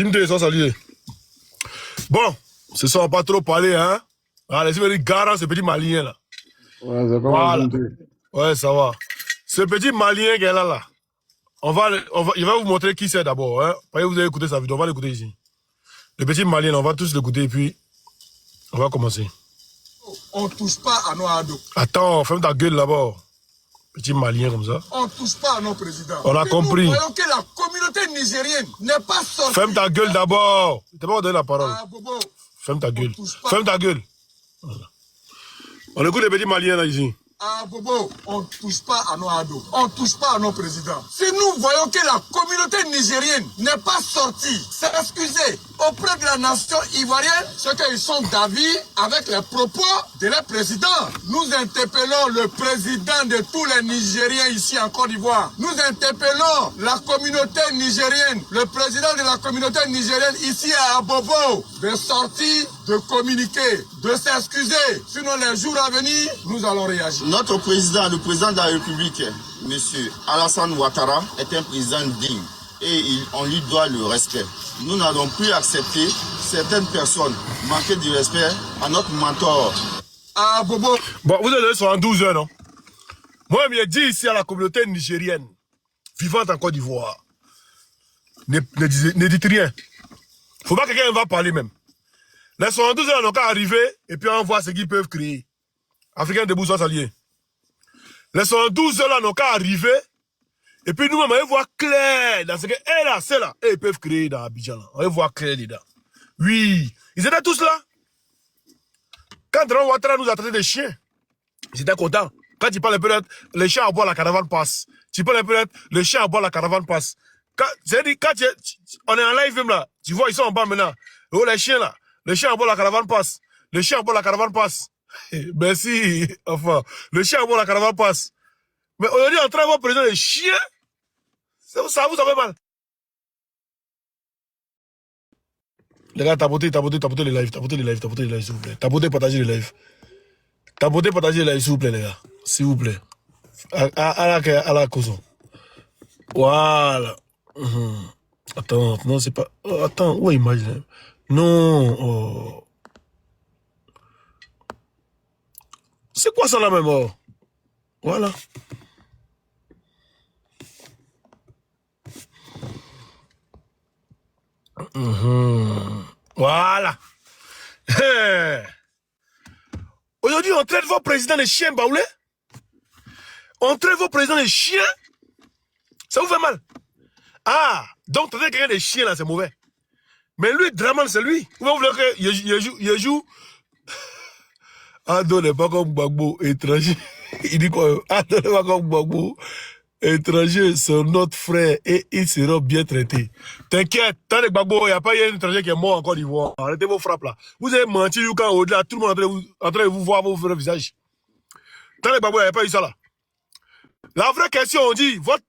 Jim sans saluer. Bon, ce sont pas trop parlé, hein. Allez, c'est garant ce petit malien là. Ouais, c'est Voilà. Ouais, ça va. Ce petit malien qui est là. Il va vous montrer qui c'est d'abord. Hein. Vous avez écouté sa vidéo, on va l'écouter ici. Le petit malien, on va tous l'écouter et puis on va commencer. On ne touche pas à nos ados. Attends, ferme ta gueule d'abord. Petit malien comme ça. On ne touche pas à nos présidents. On a compris. Nous voyons que la communauté nigérienne n'est pas sortie. Ferme ta gueule d'abord. Tu n'as pas donné la parole. Ah, Bobo. Ferme ta gueule. Ferme ta gueule. Voilà. On écoute les petits maliens là ici. Ah, Bobo, on ne touche pas à nos ados. On ne touche pas à nos présidents. Si nous voyons que la communauté nigérienne n'est pas sortie, s'excuser auprès de la nation ivoirienne, c'est qu'ils sont d'avis avec les propos de leur président. Nous interpellons le président de tous les Nigériens ici en Côte d'Ivoire. Nous interpellons la communauté nigérienne, le président de la communauté nigérienne ici à Abobo, de sortir, de communiquer, de s'excuser. Sinon, les jours à venir, nous allons réagir. Notre président, le président de la République, M. Alassane Ouattara, est un président digne et on lui doit le respect. Nous n'allons plus accepter certaines personnes manquer de respect à notre mentor. Ah, Bobo. Bon, vous allez sur en 12 heures, non? Moi, je dis ici à la communauté nigérienne, vivante en Côte d'Ivoire, ne dites rien. Faut pas que quelqu'un va parler même. Les 72 heures n'ont qu'à arriver et puis on voit ce qu'ils peuvent créer. Africains debout soit s'allier. Les 72 heures là n'ont qu'à arriver et puis nous-mêmes on va voir clair dans ce que là, c'est là, et ils peuvent créer dans Abidjan là. On va voir clair dedans. Oui, ils étaient tous là. Quand Dran Ouattara nous a traités de chiens, ils étaient contents. Quand il parle peut-être, les chiens à boire la caravane passe. Tu parles peut-être, les chiens à boire la caravane passe. On est en live même là, tu vois, ils sont en bas maintenant. Oh, les chiens là, les chiens à boire la caravane passe. Les chiens à boire la caravane passe. Merci, enfin, le chien à boire la caravane passe. Mais aujourd'hui, en train de voir président des chiens, ça vous fait mal. Les gars, tapotez les lives, s'il vous plaît. Tapotez, partagez les lives. Tapotez, partagez les lives, s'il vous plaît, les gars. S'il vous plaît. À la cause. Voilà. Attends, non, c'est pas. Oh, attends, où est l'image? Non. Oh. C'est quoi ça là même? Oh. Voilà. Voilà. Aujourd'hui, on traite vos présidents de chiens baoulés. On traite vos présidents de chiens. Ça vous fait mal? Ah, donc traiter quelqu'un de chiens là, c'est mauvais. Mais lui, Draman, c'est lui. Vous voulez qu'il joue. Ado n'est pas comme Gbagbo, étranger. Il dit quoi? Ado n'est pas comme Gbagbo, étranger, c'est notre frère et ils seront bien traités. T'inquiète, tant que Gbagbo, il n'y a pas un étranger qui est mort en Côte d'Ivoire. Arrêtez vos frappes là. Vous avez menti quand au-delà, tout le monde est en train de vous voir vos vrais visages. Tant que Gbagbo, il n'y a pas eu ça là. La vraie question, on dit, votre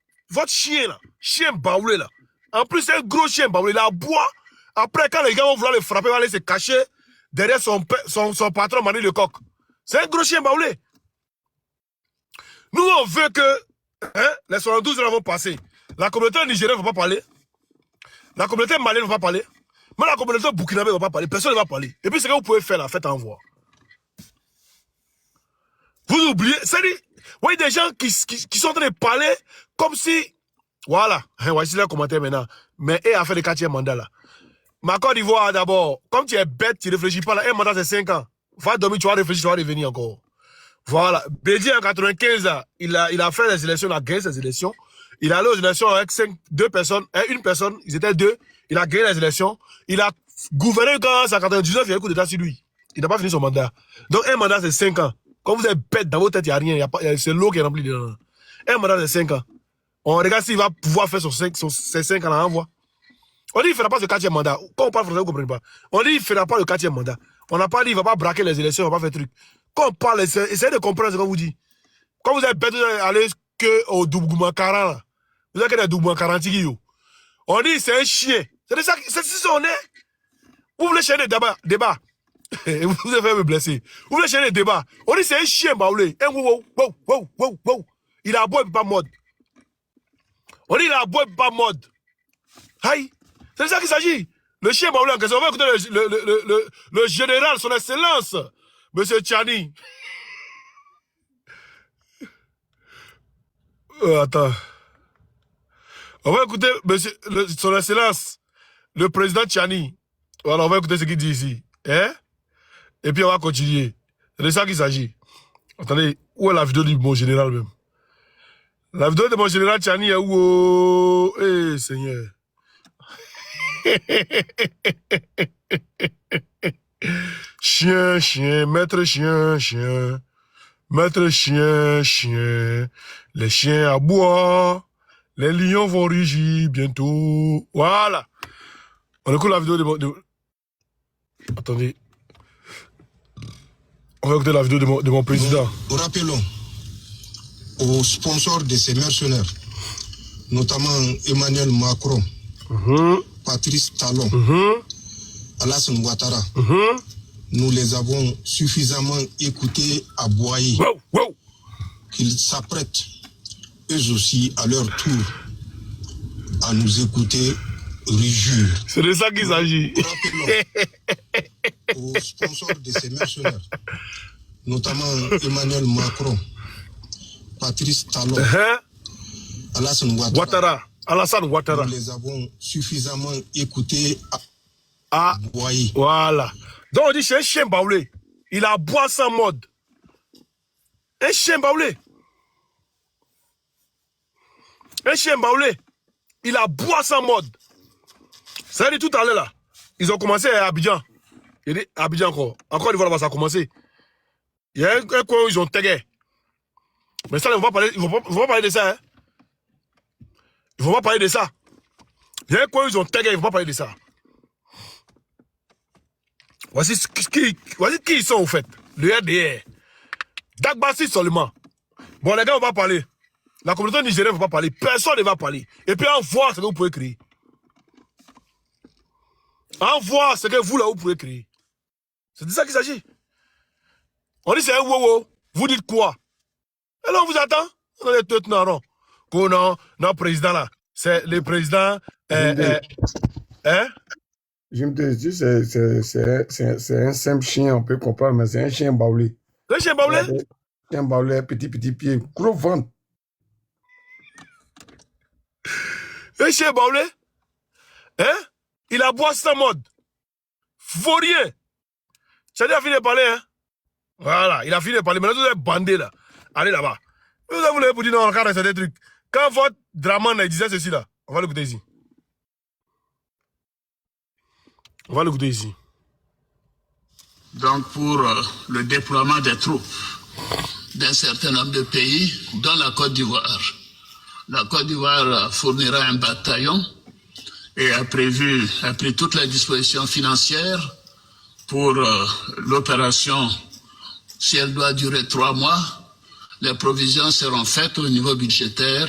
chien là, chien baoulé là. En plus, c'est un gros chien baoulé, il aboie. Après, quand les gars vont vouloir le frapper, il va aller se cacher derrière son patron Manu Lecoq. C'est un gros chien baoulé. Nous, on veut que les 72 heures vont passer. La communauté nigérienne ne va pas parler. La communauté malienne ne va pas parler. Mais la communauté burkinabé ne va pas parler. Personne ne va parler. Et puis, ce que vous pouvez faire là, faites en voir. Vous oubliez. C'est-à-dire, vous voyez des gens qui sont en train de parler comme si. Voilà. Voici le commentaire maintenant. Mais et a fait le 4e mandat là. Ma Côte d'Ivoire, d'abord, comme tu es bête, tu ne réfléchis pas là, un mandat c'est 5 ans. Va dormir, tu vas réfléchir, tu vas revenir encore. Voilà. Bédi en 95, il a fait les élections, il a gagné ses élections. Il est allé aux élections avec une personne, ils étaient 2. Il a gagné les élections. Il a gouverné quand c'est en 99, il y a eu coup d'état sur lui. Il n'a pas fini son mandat. Donc un mandat c'est 5 ans. Comme vous êtes bête, dans votre tête, il n'y a rien. C'est l'eau qui est remplie dedans. Un mandat c'est 5 ans. On regarde s'il va pouvoir faire ses 5 ans là, on voit. On dit qu'il ne fera pas ce 4e mandat. Quand on parle français, vous ne comprenez pas. On dit qu'il ne fera pas le 4e mandat. On n'a pas dit qu'il ne va pas braquer les élections, il ne va pas faire truc. Quand on parle, essayez de comprendre ce qu'on vous dit. Quand vous êtes bête, vous allez aller au Douboumakara. Vous avez qu'à Douboumakara. On dit c'est un chien. C'est ça, c'est si on est. Vous voulez chercher des débats. Vous avez fait me blesser. Vous voulez chercher des débats. On dit c'est un chien baoulé. Wow. Il a beau et pas mode. On dit il a beau et pas mode. Aïe. C'est de ça qu'il s'agit. Le chien Baoulé en question. On va écouter le général, son excellence, Monsieur Tchani. Attends. On va écouter son excellence, le président Tchani. Voilà, on va écouter ce qu'il dit ici. Hein? Et puis on va continuer. C'est de ça qu'il s'agit. Attendez, où est la vidéo du mon général même? La vidéo de mon général Tchani est où? Eh, Seigneur. Chien, chien, maître chien, chien. Maître chien, chien. Les chiens aboient. Les lions vont rugir bientôt. Voilà. On écoute la vidéo de... Attendez. On va écouter la vidéo de mon président. Nous rappelons aux sponsors de ces mercenaires, notamment Emmanuel Macron, Patrice Talon, Alassane Ouattara, nous les avons suffisamment écoutés à Boaï, qu'ils s'apprêtent eux aussi à leur tour à nous écouter rugir. C'est de ça qu'il s'agit. Aux sponsors de ces mercenaires, notamment Emmanuel Macron, Patrice Talon, Alassane Ouattara. Alassane Ouattara. Nous les avons suffisamment écoutés à Boaï. Voilà. Donc on dit c'est un chien baoulé. Il aboie sans mode. Un chien baoulé. Un chien baoulé. Il aboie sans mode. Ça veut dire tout à l'heure là. Ils ont commencé à Abidjan. Il dit Abidjan encore. Encore une fois là-bas ça a commencé. Il y a un coin où ils ont tagué. Mais ça, ils vont pas parler de ça. Hein. Ils vont pas parler de ça. Il y a un coin où ils ont tagué, ils vont pas parler de ça. Voici qui ils sont, au fait. Le RDR. Dagbassi seulement. Bon, les gars, on va parler. La communauté nigérienne ne va pas parler. Personne ne va parler. Et puis, en voir ce que vous pouvez créer. En voir ce que vous, là, vous pouvez créer. C'est de ça qu'il s'agit. On dit c'est un wow. Vous dites quoi? Et là, on vous attend. On a des têtes non. Non, président, là. C'est le président. Hein? Je me dis, c'est un simple chien, on peut comprendre, mais c'est un chien baoulé. Le chien baoulé? Un chien baoulé, petit pied, gros ventre. Le chien baoulé? Hein? Il aboie sa mode. Vaurien. Ça a fini de parler, hein? Voilà, il a fini de parler. Maintenant, vous êtes bandés, là. Allez là-bas. Vous avez pour dire, non, regarde, c'est des trucs. Quand votre Draman disait ceci, là, on va l'écouter ici. On va l'écouter ici. Donc pour le déploiement des troupes d'un certain nombre de pays, dont la Côte d'Ivoire. La Côte d'Ivoire fournira un bataillon et a pris toutes les dispositions financières pour l'opération. Si elle doit durer 3 mois, les provisions seront faites au niveau budgétaire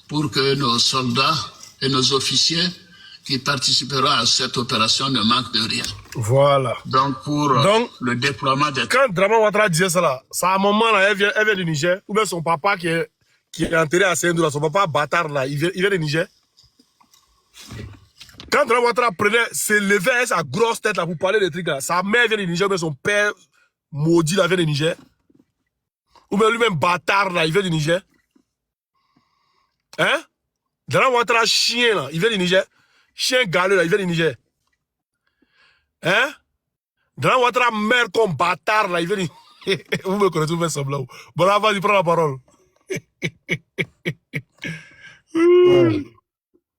pour que nos soldats et nos officiers qui participeront à cette opération ne manquent de rien. Voilà. Donc pour le déploiement des... Quand Draman Ouattara disait ça là, c'est à un moment là, elle vient du Niger, ou bien son papa qui est enterré à Saint-Doula, son papa bâtard là, il vient du Niger. Quand Draman Ouattara se levait avec sa grosse tête là pour parler des trucs là, sa mère vient du Niger, ou bien son père maudit là vient du Niger. Ou bien lui-même bâtard là, il vient du Niger. Hein? Draman Ouattara chien là, il vient du Niger. Chien galeux là, il vient du Niger. Hein? Draman Ouattara mère comme bâtard là, il vient du... Vous me connaissez, vous faites semblant. Bon là, vas-y, prends la parole. Ouais.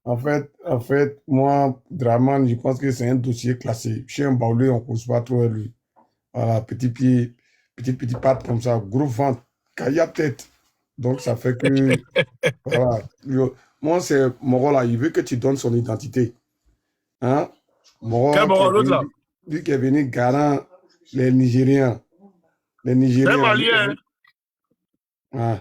En fait, moi, Draman, je pense que c'est un dossier classé. Chien baoulé, on ne cause pas trop lui. Voilà, petit pied, petit patte comme ça, gros ventre, caillade tête. Donc ça fait que, voilà. Moi, c'est Moro là, il veut que tu donnes son identité. Hein? Moro, quel Moro, l'autre là? Lui qui est venu garant les Nigériens. Les Nigériens. C'est malien. Hein?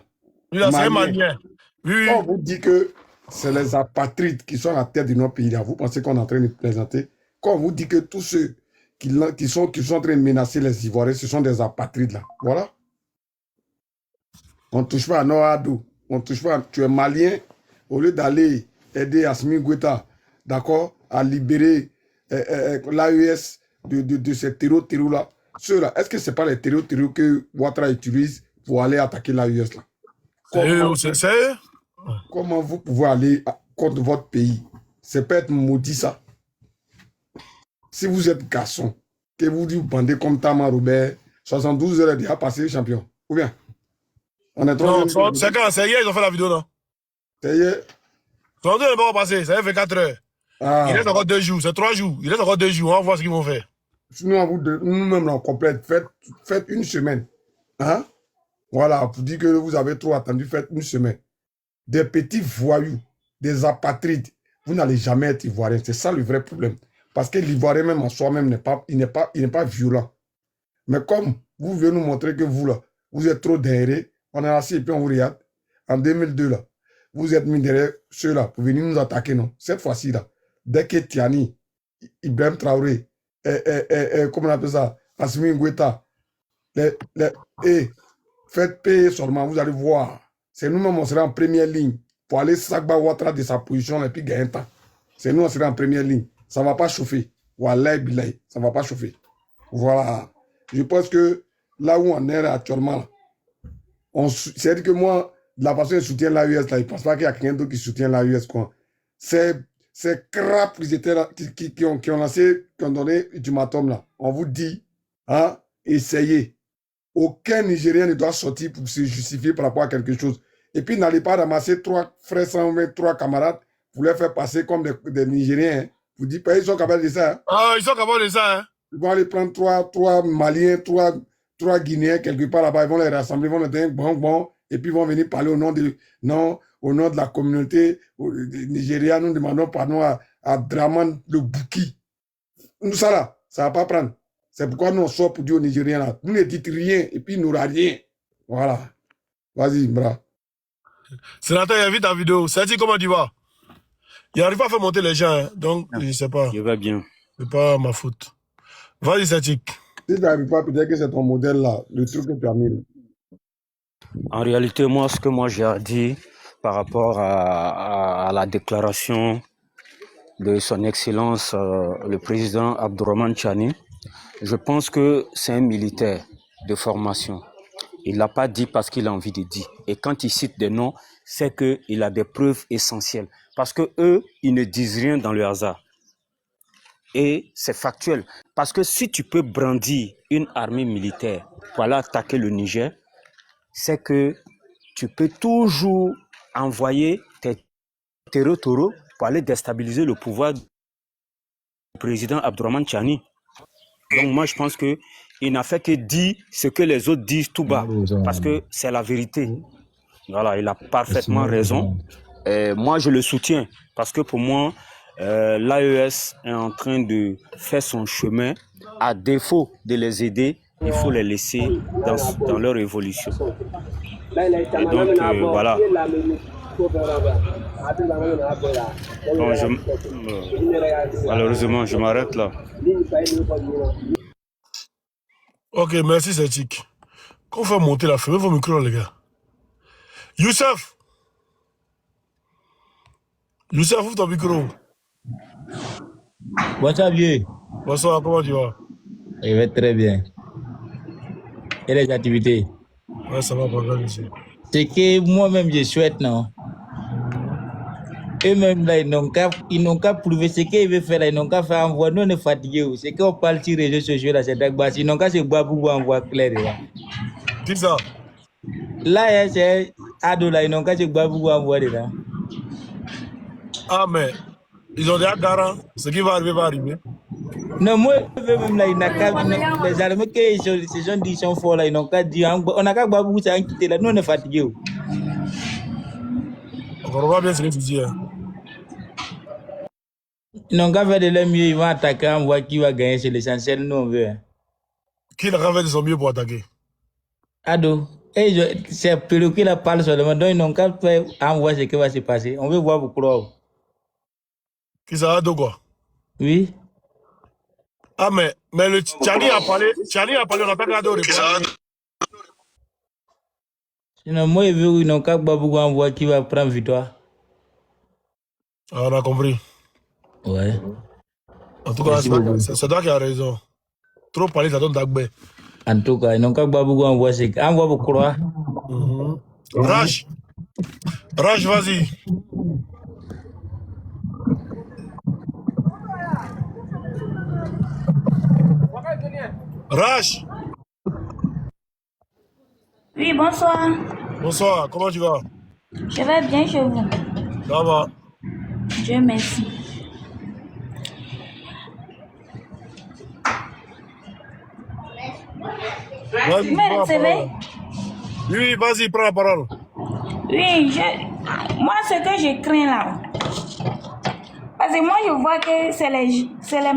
Lui là, c'est malien. Oui. On vous dit que c'est les apatrides qui sont à la tête de notre pays là. Vous pensez qu'on est en train de plaisanter? Quand on vous dit que tous ceux qui sont en train de menacer les Ivoiriens, ce sont des apatrides là. Voilà. On ne touche pas à Noadou. On touche pas. Tu es malien. Au lieu d'aller aider Assimi Goïta, d'accord, à libérer l'AES de ces terreaux-là. Ceux-là, est-ce que ce n'est pas les terreaux que Ouattara utilise pour aller attaquer l'AES là? Comment vous pouvez aller contre votre pays? C'est peut être maudit ça. Si vous êtes garçon, que vous vous bandez comme Tama Robert, 72 heures est déjà passé champion. Ou bien? On est non, c'est quand? C'est hier, ils ont fait la vidéo, non? C'est hier. 72 heures n'est pas passé, ça fait 4 heures. Ah. Il reste encore 2 jours, c'est 3 jours. Il reste encore 2 jours, on va voir ce qu'ils vont faire. Nous-mêmes, on complète. Faites une semaine. Hein? Voilà, pour dire que vous avez trop attendu, faites une semaine. Des petits voyous, des apatrides, vous n'allez jamais être ivoirien. C'est ça le vrai problème. Parce que l'ivoirien même en soi-même n'est pas violent. Mais comme vous voulez nous montrer que vous, là, vous êtes trop derrière, on est assis et puis on vous regarde. En 2002, là, vous êtes mis derrière ceux-là pour venir nous attaquer, non? Cette fois-ci, là, dès que Tiani, Ibrahim Traoré, comment on appelle ça, Assimi Ngoueta, faites payer seulement, vous allez voir. C'est nous-mêmes, on sera en première ligne pour aller Sagba Ouattara de sa position et puis gagner un temps. C'est nous, on sera en première ligne. Ça ne va pas chauffer. Wallah billahi, ça ne va pas chauffer. Voilà. Je pense que là où on est actuellement, c'est-à-dire que moi, de la façon dont je soutiens l'AUS, là, je ne pense pas qu'il y a quelqu'un d'autre qui soutient l'AUS. C'est crap qui ont lancé, qui ont donné ultimatum là. On vous dit, hein, essayez. Aucun Nigérien ne doit sortir pour se justifier par rapport à quelque chose. Et puis, n'allez pas ramasser 3 frères sans 3 camarades pour les faire passer comme des Nigériens. Hein. Vous dites pas, ils sont capables de ça. Hein. Ah, ils sont capables de ça. Hein. Ils vont aller prendre 3 Maliens, 3 Guinéens quelque part là-bas. Ils vont les rassembler, ils vont les dire bon. Et puis, ils vont venir parler au nom de la communauté nigériane. Nous demandons pardon à Draman le Bouki. Ça là, ça ne va pas prendre. C'est pourquoi nous on sort pour dire aux Nigériens là. Vous ne dites rien et puis il n'aura rien. Voilà. Vas-y, bras. Sénateur, il a vu ta vidéo. Ça dit comment tu vas? Il n'arrive pas à faire monter les gens. Hein. Donc, je ne sais pas. Je vais bien. C'est pas ma faute. Vas-y, Satik. Si tu n'arrives pas, peut-être que c'est ton modèle là, le truc que tu as mis. En réalité, ce que j'ai à dire par rapport à la déclaration de son Excellence, le président Abdourahmane Tchani, je pense que c'est un militaire de formation. Il ne l'a pas dit parce qu'il a envie de dire. Et quand il cite des noms, c'est qu'il a des preuves essentielles. Parce que eux, ils ne disent rien dans le hasard. Et c'est factuel. Parce que si tu peux brandir une armée militaire pour aller attaquer le Niger, c'est que tu peux toujours envoyer tes terreaux pour aller déstabiliser le pouvoir du président Abdourahmane Tchani. Donc moi, je pense qu'il n'a fait que dire ce que les autres disent tout bas, parce que c'est la vérité. Voilà, il a parfaitement raison. Et moi, je le soutiens, parce que pour moi, l'AES est en train de faire son chemin. À défaut de les aider, il faut les laisser dans leur évolution. Et donc, voilà. Malheureusement, je m'arrête là. Ok, merci Satik. Quand on fait monter la fumée, il faut me micro, les gars. Youssef, ouvre ton micro. Bonsoir, vieux. Bonsoir, comment tu vas? Je vais très bien. Et les activités? Ouais, ça va pas mal ici. C'est que moi-même, je souhaite, non? Eux-mêmes, là, ils n'ont qu'à prouver ce qu'ils veulent faire, là, ils n'ont qu'à faire envoyer. Nous, on est fatigués. C'est qu'on parle sur les réseaux sociaux, là, c'est d'accord. Ils n'ont qu'à se boire pour envoyer clair, là. Qui ça? Là, c'est ado, là, ils n'ont qu'à se boire pour envoyer, là. Ah, mais ils ont déjà garant. Ce qui va arriver. Non, moi, même là, il n'a qu'à. Les armées qui se sont dit, sont forts, là, ils n'ont qu'à dire. On n'a qu'à boire pour ça, quitter là. Nous, on est fatigués. On comprend bien ce que tu dis. Hein. Ils n'ont qu'à faire de leur mieux, ils vont attaquer, on voit qui va gagner, c'est l'essentiel, nous, on veut. Hein. Qui n'a qu'à faire de son mieux pour attaquer? Ado. C'est Pérou qui la parle seulement, donc ils n'ont qu'à faire envoyer ce qui va se passer. On veut voir pour croire. Qui ça, Ado quoi? Oui. Ah, mais le Tchani a parlé, on n'a pas qu'à Ado répondre. Sinon, moi, je veux qu'ils n'ont qu'à Babou envoyer qui va prendre victoire. Ah, on a compris. Ouais. En tout cas, Merci beaucoup. c'est toi qui as raison. Trop parler, ça donne d'agbe. En tout cas, ils n'ont qu'à beaucoup envoyer. Envoie pour croire. Raj, vas-y. Raj. Oui, bonsoir. Bonsoir, comment tu vas? Je vais bien chez vous. Ça va. Dieu merci. Vas-y, Vous me prends la recevez? parole. Oui, vas-y, prends la parole. Oui, moi, ce que je crains là, parce que moi, je vois que c'est les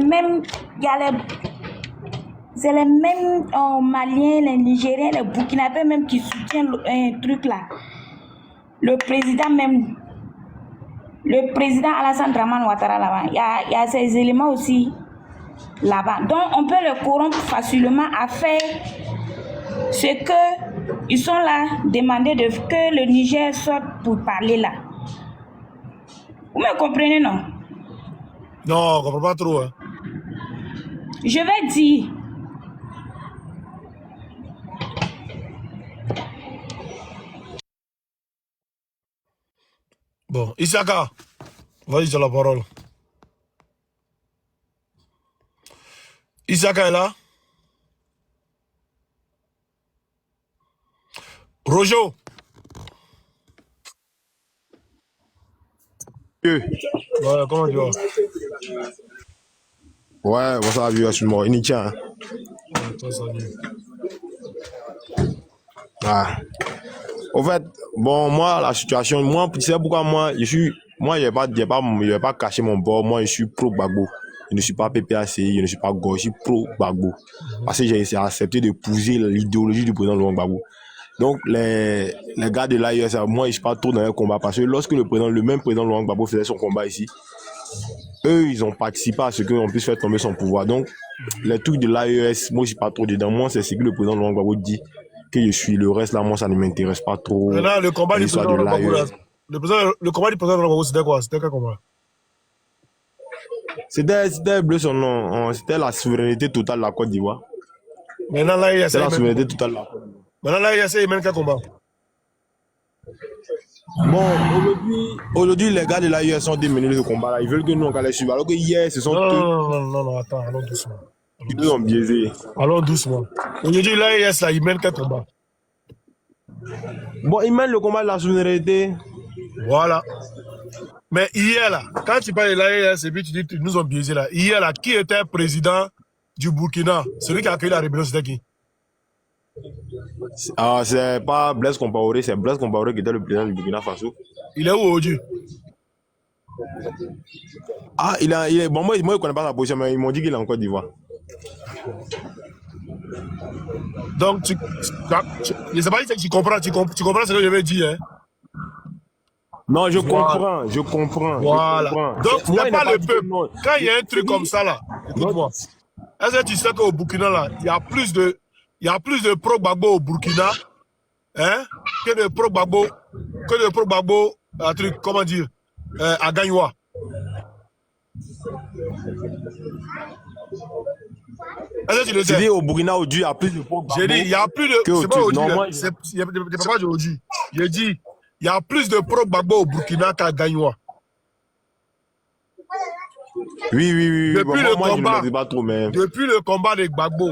mêmes, c'est les mêmes Maliens, les Nigériens, les Burkinabés même qui soutiennent un truc là. Le président Alassane Draman Ouattara là-bas, il y a ces éléments aussi là-bas. Donc, on peut le corrompre facilement à faire ce que ils sont là, demander que le Niger sorte pour parler là. Vous me comprenez, non? Non, on comprend pas trop. Hein. Je vais dire. Bon, Isaka, vas-y, tu as la parole. Isaka est là? Rojo. Ouais, comment tu vas? Ouais, bonsoir, vieux, je suis mort. Initia. Ouais, toi, salut. Ah. Au fait, bon, moi, la situation, moi, tu sais pourquoi moi, je vais pas cacher mon bord. Moi, je suis pro-Gbagbo. Je ne suis pas PPACI, je ne suis pas gauche, je suis pro-Gbagbo. Parce que j'ai accepté d'épouser l'idéologie du président Laurent Gbagbo. Donc, les gars de l'AIS, moi, je ne suis pas trop dans le combat. Parce que lorsque le même président Laurent Gbagbo faisait son combat ici, eux, ils ont participé à ce qu'on puisse faire tomber son pouvoir. Donc, les trucs de l'AES, moi, je ne suis pas trop dedans. Moi, c'est ce que le président Laurent Gbagbo dit que je suis. Le reste, là, moi, ça ne m'intéresse pas trop. Maintenant, le combat du président Laurent Gbagbo, le combat du président Laurent Gbagbo, c'était quoi? C'était quel combat? C'était bleu son nom. C'était la souveraineté totale de la Côte d'Ivoire. Maintenant, là, il y a la souveraineté totale de la Côte d'Ivoire. Maintenant, là, il y a mène quel combat? Bon, aujourd'hui, les gars de l'AIS sont démenés ce combat-là. Ils veulent que nous, on les suivre. Alors que hier, ce sont Non, attends, allons doucement. Ils nous ont biaisés. Allons doucement. Aujourd'hui, l'AIS, là, il mène quel combat? Bon, ils mènent le combat de la souveraineté. Voilà. Mais hier, là, quand tu parles de l'AIS et puis tu dis qu'ils nous ont biaisés, là, hier, là, qui était président du Burkina? Celui qui a accueilli la rébellion, c'était qui? Ah, c'est pas Blaise Compaoré, c'est Blaise Compaoré qui était le président du Burkina Faso. Il est où aujourd'hui? Ah, il est. Bon, moi, je ne connais pas sa position, mais ils m'ont dit qu'il est en Côte d'Ivoire. Donc, je sais pas si tu comprends ce que je veux dire, hein? Non, je comprends. Voilà. Je comprends. Donc, ce n'est pas le peuple. Non. Quand il y a un truc comme ça, là, écoute-moi. Est-ce que tu sais qu'au Burkina, là, il y a plus de pro-Gbagbo au Burkina, hein, que de pro-Gbagbo, un truc, comment dire, à Gagnoua. Est-ce que tu le sais? Tu dis au Burkina, aujourd'hui, il y a plus de pro-Gbagbo. J'ai dit, il y a plus de. C'est pas aujourd'hui. C'est pas aujourd'hui. J'ai dit, il y a plus de pro-Gbagbo au Burkina qu'à Gagnoua. Oui. Depuis le moi, combat, je ne le dis pas trop, mais... Depuis le combat de Gbagbo,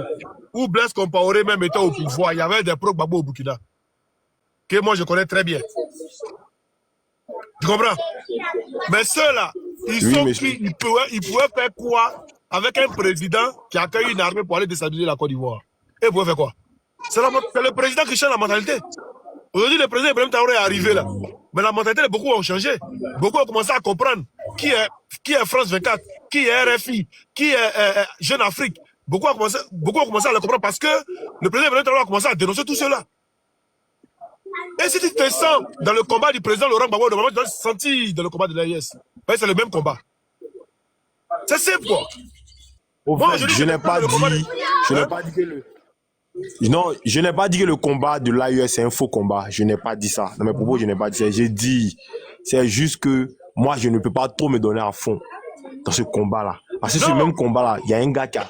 où Blaise Compaoré même était au pouvoir, il y avait des pro-Gbagbo au Burkina. Que moi, je connais très bien. Tu comprends? Mais ceux-là, ils pouvaient faire quoi avec un président qui accueille une armée pour aller déstabiliser la Côte d'Ivoire? Et ils pouvaient faire quoi? C'est le président qui change la mentalité. Aujourd'hui, le président Ibrahim Traoré est arrivé là. Mais la mentalité, beaucoup ont changé. Beaucoup ont commencé à comprendre qui est France 24, qui est RFI, qui est Jeune Afrique. Beaucoup ont commencé à le comprendre parce que le président Ibrahim Traoré a commencé à dénoncer tout cela. Et si tu te sens dans le combat du président Laurent Gbagbo, normalement, tu dois te sentir dans le combat de l'AIS. C'est le même combat. C'est simple, quoi. Moi, je n'ai pas dit que le... Non, je n'ai pas dit que le combat de l'AIS c'est un faux combat. Je n'ai pas dit ça. Dans mes propos, je n'ai pas dit ça. J'ai dit, c'est juste que moi, je ne peux pas trop me donner à fond dans ce combat-là. Parce que ce même combat-là, il y a un gars qui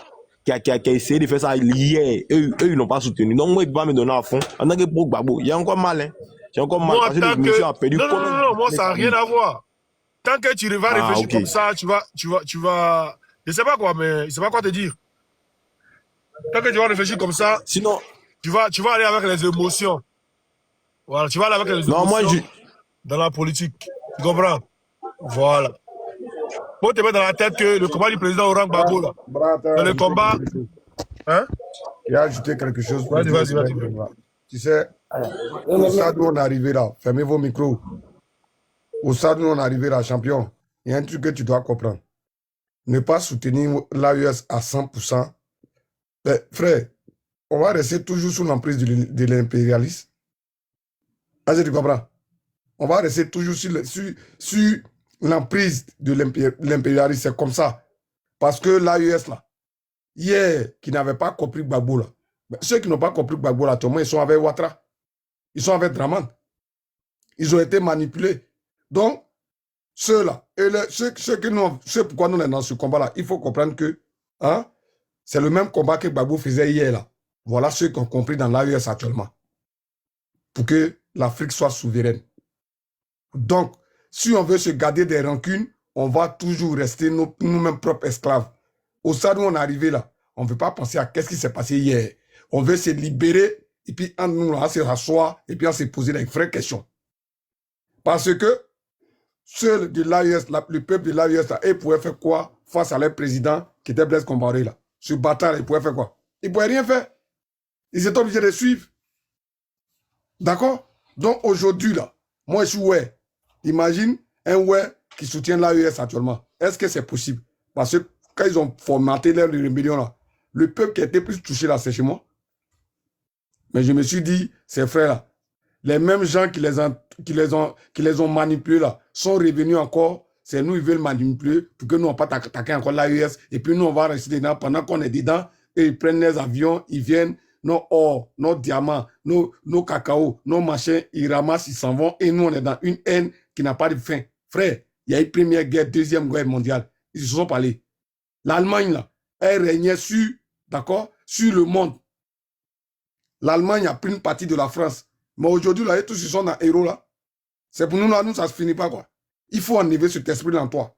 a essayé de faire ça hier. Eux ils n'ont pas soutenu. Donc, moi, il ne peut pas me donner à fond. En tant que pro Gbagbo, il y a encore mal. Hein. J'ai encore mal. Moi, Parce que le monsieur a perdu. Non, moi, ça n'a rien à voir. Tant que tu vas réfléchir comme ça, tu vas. Je ne sais pas quoi, mais je ne sais pas quoi te dire. Tant que tu vas réfléchir comme ça, sinon, tu vas aller avec les émotions. Voilà, tu vas aller avec les émotions dans la politique. Tu comprends? Voilà. Faut te mettre dans la tête que le combat du président Laurent Gbagbo, là, dans le combat... Hein? Il a ajouté quelque chose. Vas-y. Tu sais, au stade où on est arrivé là, fermez vos micros. Au stade où on est arrivé là, champion, il y a un truc que tu dois comprendre. Ne pas soutenir l'AES à 100%. Mais, frère, on va rester toujours sous l'emprise de l'impérialisme. Est-ce que tu comprends? On va rester toujours sur l'emprise de l'impérialisme. C'est comme ça. Parce que l'AES, là, hier, qui n'avait pas compris Gbagbo, là, ceux qui n'ont pas compris Gbagbo, là, ils sont avec Ouattara. Ils sont avec Draman. Ils ont été manipulés. Donc, ceux-là, et ceux pourquoi nous sommes dans ce combat-là, il faut comprendre que c'est le même combat que Gbagbo faisait hier, là. Voilà ceux qui ont compris dans l'AES actuellement. Pour que l'Afrique soit souveraine. Donc, si on veut se garder des rancunes, on va toujours rester nous-mêmes propres esclaves. Au stade où on est arrivé là, on ne veut pas penser à qu'est-ce qui s'est passé hier. On veut se libérer et puis entre nous, là, on se rasseoir et puis on se poser les vraies questions. Parce que ceux de l'AES, le peuple de l'AES, ils pouvaient faire quoi face à leur président qui était Blaise Compaoré là? Ce bâtard, ils pouvaient faire quoi? Ils ne pouvaient rien faire. Ils étaient obligés de suivre. D'accord? Donc aujourd'hui là, moi je suis ouais. Imagine un ouais qui soutient l'AES actuellement. Est-ce que c'est possible? Parce que quand ils ont formaté leur rébellion là, le peuple qui a été plus touché là, c'est chez moi. Mais je me suis dit, ces frères là, les mêmes gens qui les ont manipulés là, sont revenus encore. C'est nous, ils veulent manipuler pour que nous, on ne pas attaquer encore l'AES. Et puis nous, on va rester dedans. Pendant qu'on est dedans, et ils prennent les avions, ils viennent, nos or, nos diamants, nos cacao, nos machins, ils ramassent, ils s'en vont. Et nous, on est dans une haine qui n'a pas de fin. Frère, il y a eu première guerre, deuxième guerre mondiale. Ils se sont parlé. L'Allemagne, là, elle régnait sur le monde. L'Allemagne a pris une partie de la France. Mais aujourd'hui, là, tous ils sont dans héros, là. C'est pour nous, là, nous, ça ne se finit pas, quoi. Il faut enlever cet esprit en toi.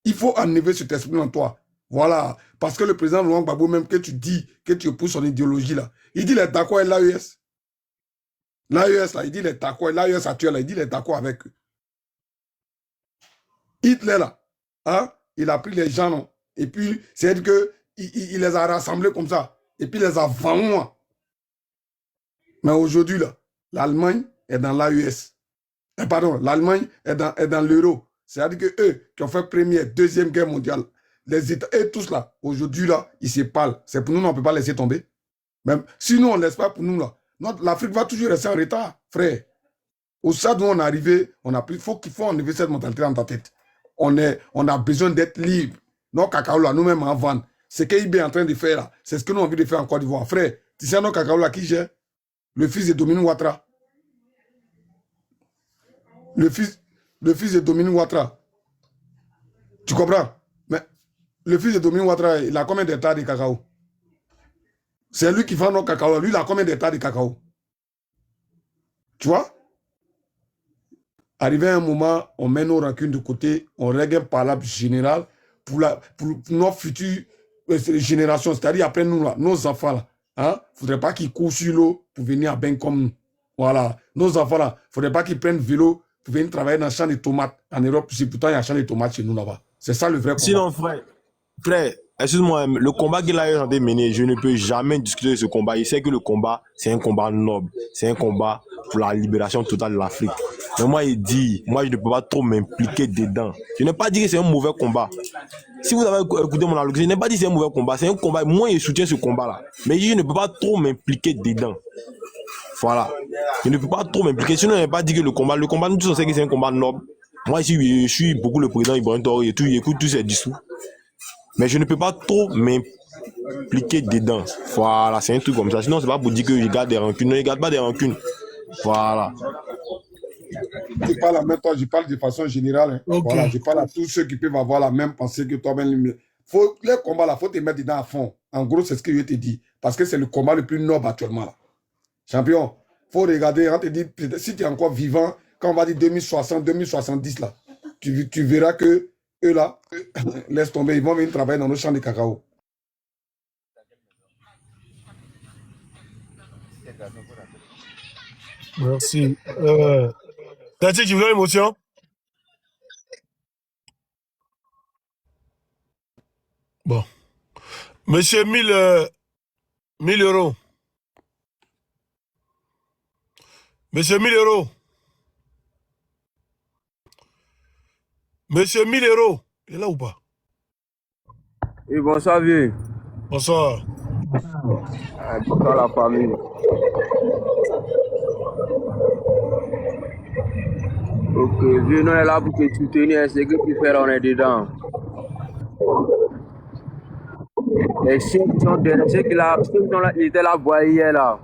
Il faut enlever cet esprit en toi. Voilà. Parce que le président Laurent Gbagbo, même que tu dis, que tu épouses son idéologie, là, il dit, il est d'accord avec l'AES. L'AES, là, il dit, il est d'accord. L'AES actuel, là, il dit, il est d'accord avec eux. Hitler, là, il a pris les gens, non? Et puis, c'est-à-dire qu'il les a rassemblés comme ça. Et puis, il les a vendus. Mais aujourd'hui, là, l'Allemagne est dans l'AES. Pardon, l'Allemagne est dans l'euro. C'est-à-dire que eux qui ont fait première, deuxième guerre mondiale, les États, et tous là, aujourd'hui, là, ils se parlent. C'est pour nous, on ne peut pas laisser tomber. Même si nous, on ne laisse pas pour nous, là, l'Afrique va toujours rester en retard, frère. Au stade où on est arrivé, il faut enlever cette mentalité dans ta tête. On a besoin d'être libre. Nos cacao, là, nous-mêmes en vente. Ce qu'IB est en train de faire, là, c'est ce que nous avons envie de faire en Côte d'Ivoire. Frère, tu sais, nos cacao, là, qui gère? Le fils de Dominique Ouattara. Le fils de Dominique Ouattara. Tu comprends? Mais le fils de Dominique Ouattara, il a combien d'hectares de cacao? C'est lui qui vend nos cacao. Lui, il a combien d'hectares de cacao? Tu vois? Arrivé à un moment, on met nos rancunes de côté, on règle un parlable général pour nos futures générations. C'est-à-dire après nous, là, nos enfants, là. Il ne faudrait pas qu'ils courent sur l'eau pour venir à bain comme nous. Voilà. Nos enfants, là, il ne faudrait pas qu'ils prennent vélo pour venir travailler dans le champ de tomates en Europe. Pourtant, il y a un champ de tomates chez nous là-bas. C'est ça le vrai combat. Sinon, frère, excuse-moi, le combat qu'il a mené, je ne peux jamais discuter de ce combat. Il sait que le combat, c'est un combat noble. C'est un combat pour la libération totale de l'Afrique. Mais moi, il dit, moi, je ne peux pas trop m'impliquer dedans. Je n'ai pas dit que c'est un mauvais combat. Si vous avez écouté mon allocution, je n'ai pas dit que c'est un mauvais combat. C'est un combat. Moi, je soutiens ce combat-là. Mais je ne peux pas trop m'impliquer dedans. Voilà. Je ne peux pas trop m'impliquer. Sinon, je n'ai pas dit que le combat, nous tous on sait que c'est un combat noble. Moi, ici, je suis beaucoup le président Ibrahim Traoré et tout, j'écoute tous ces discours. Mais je ne peux pas trop m'impliquer dedans. Voilà, c'est un truc comme ça. Sinon, c'est pas pour dire que je garde des rancunes. Non, je ne garde pas des rancunes. Voilà. Je parle en même temps, je parle de façon générale. Hein. Okay. Voilà, je parle à tous ceux qui peuvent avoir la même pensée que toi-même. les combats là, faut te mettre dedans à fond. En gros, c'est ce que je te dis. Parce que c'est le combat le plus noble actuellement là. Champion, faut regarder, on te dit, si tu es encore vivant, quand on va dire 2060, 2070 là, tu verras que eux là, laisse tomber, ils vont venir travailler dans nos champs de cacao. Merci. T'as dit que tu voulais l'émotion? Bon. Monsieur 1000 euros. Monsieur 1000 euros. Monsieur 1000 euros. Il est là ou pas? Oui, bonsoir, vieux. Bonsoir. Bonsoir, la famille. Ok, vieux, nous, on est là pour te soutenir. C'est que tu fais, on est dedans. Les chiens qui sont derrière, ceux qui sont là, ils étaient là, bois hier, là.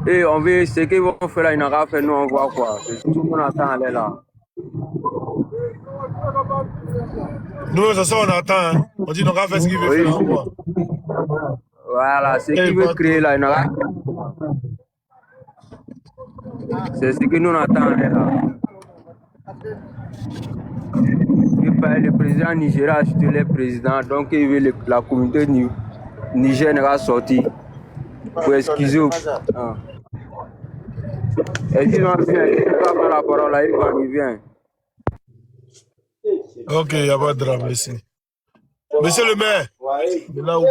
Et on veut, ce qu'ils vont faire là, ils n'ont pas fait, nous, on voit quoi. Tout le monde attend, elle est là. Nous, c'est ça, on attend. Hein. On dit, on va faire ce qu'il veut faire. On voit. Voilà, ce qu'il veut créer là, il n'aura pas. C'est ce que nous, on attend, elle est là. Le président Nigeria a acheté les présidents, donc il veut la communauté nigérienne sortir pour excuser. Excuse-moi, il va prendre la parole là, il vient. Ok, il n'y a pas de drame ici. Monsieur le maire, il est là ou pas?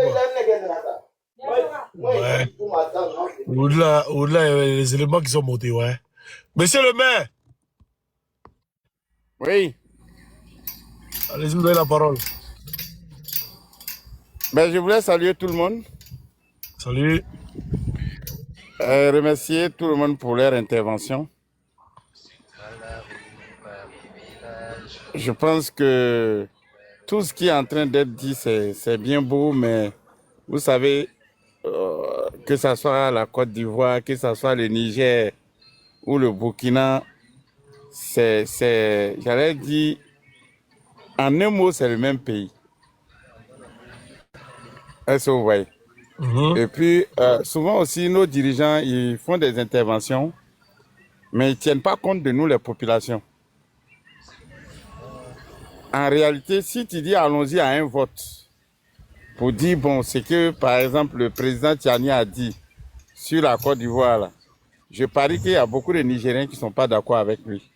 Ouais. Au-delà, il y a les éléments qui sont montés, ouais. Monsieur le maire. Oui. Allez-y, vous avez la parole. Ben, je voulais saluer tout le monde. Salut. Remercier tout le monde pour leur intervention. Je pense que tout ce qui est en train d'être dit, c'est bien beau, mais vous savez, que ce soit la Côte d'Ivoire, que ce soit le Niger ou le Burkina, j'allais dire, en un mot, c'est le même pays. Est-ce que vous voyez? Et puis, souvent aussi, nos dirigeants, ils font des interventions, mais ils ne tiennent pas compte de nous, les populations. En réalité, si tu dis allons-y à un vote, pour dire, bon, c'est que, par exemple, le président Tiani a dit sur la Côte d'Ivoire, là, je parie qu'il y a beaucoup de Nigériens qui ne sont pas d'accord avec lui.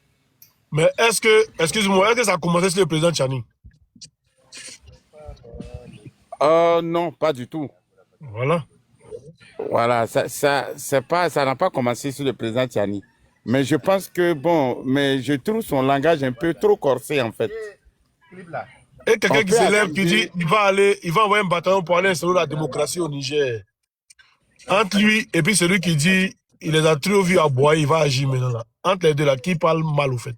Mais est-ce que, excuse-moi, est-ce que ça a commencé sur le président Tiani? Non, pas du tout. Voilà. Voilà, ça n'a pas commencé sur le président Tiani. Mais je pense que, bon, mais je trouve son langage un peu trop corsé, en fait. Et quelqu'un qui s'élève, qui dit il va envoyer un bataillon pour aller installer la démocratie au Niger. Entre lui et puis celui qui dit il les a trop vus à boire, il va agir maintenant là. Entre les deux là, qui parle mal au fait?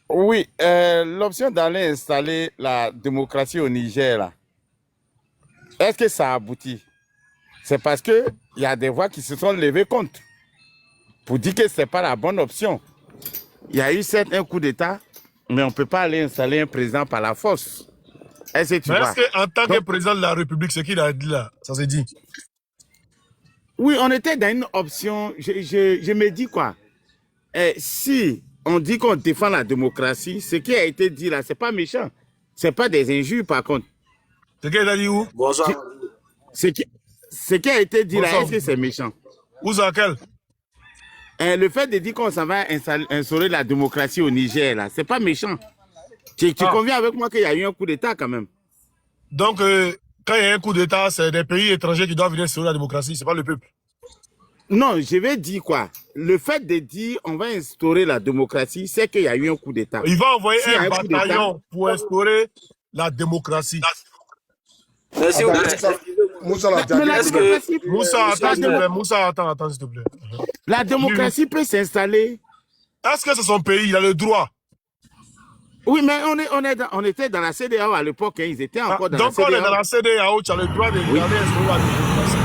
Oui, l'option d'aller installer la démocratie au Niger, là, est-ce que ça aboutit? C'est parce qu'il y a des voix qui se sont levées contre pour dire que ce n'est pas la bonne option. Il y a eu certes un coup d'État, mais on ne peut pas aller installer un président par la force. Est-ce qu'en tant que président de la République, ce qu'il a dit là, ça s'est dit? Oui, on était dans une option. Je me dis quoi? Si on dit qu'on défend la démocratie, ce qui a été dit là, ce n'est pas méchant. Ce n'est pas des injures par contre. Ce qui a été dit où? Bonsoir. Ce qui a été dit là, est-ce que c'est méchant? Où ça, quel? Le fait de dire qu'on s'en va instaurer la démocratie au Niger, là, c'est pas méchant. Tu conviens avec moi qu'il y a eu un coup d'État quand même. Donc, quand il y a un coup d'État, c'est des pays étrangers qui doivent venir instaurer la démocratie, c'est pas le peuple. Non, je vais dire quoi? Le fait de dire on va instaurer la démocratie, c'est qu'il y a eu un coup d'État. Il va envoyer un bataillon pour instaurer la démocratie. Merci. Moussa, attends, s'il te plaît. La démocratie peut s'installer. Est-ce que c'est son pays? Il a le droit. Oui, mais on était dans la CEDEAO à l'époque, hein, ils étaient encore dans la CEDEAO. Donc, on est dans la CEDEAO, tu as le droit de regarder instaurer la démocratie.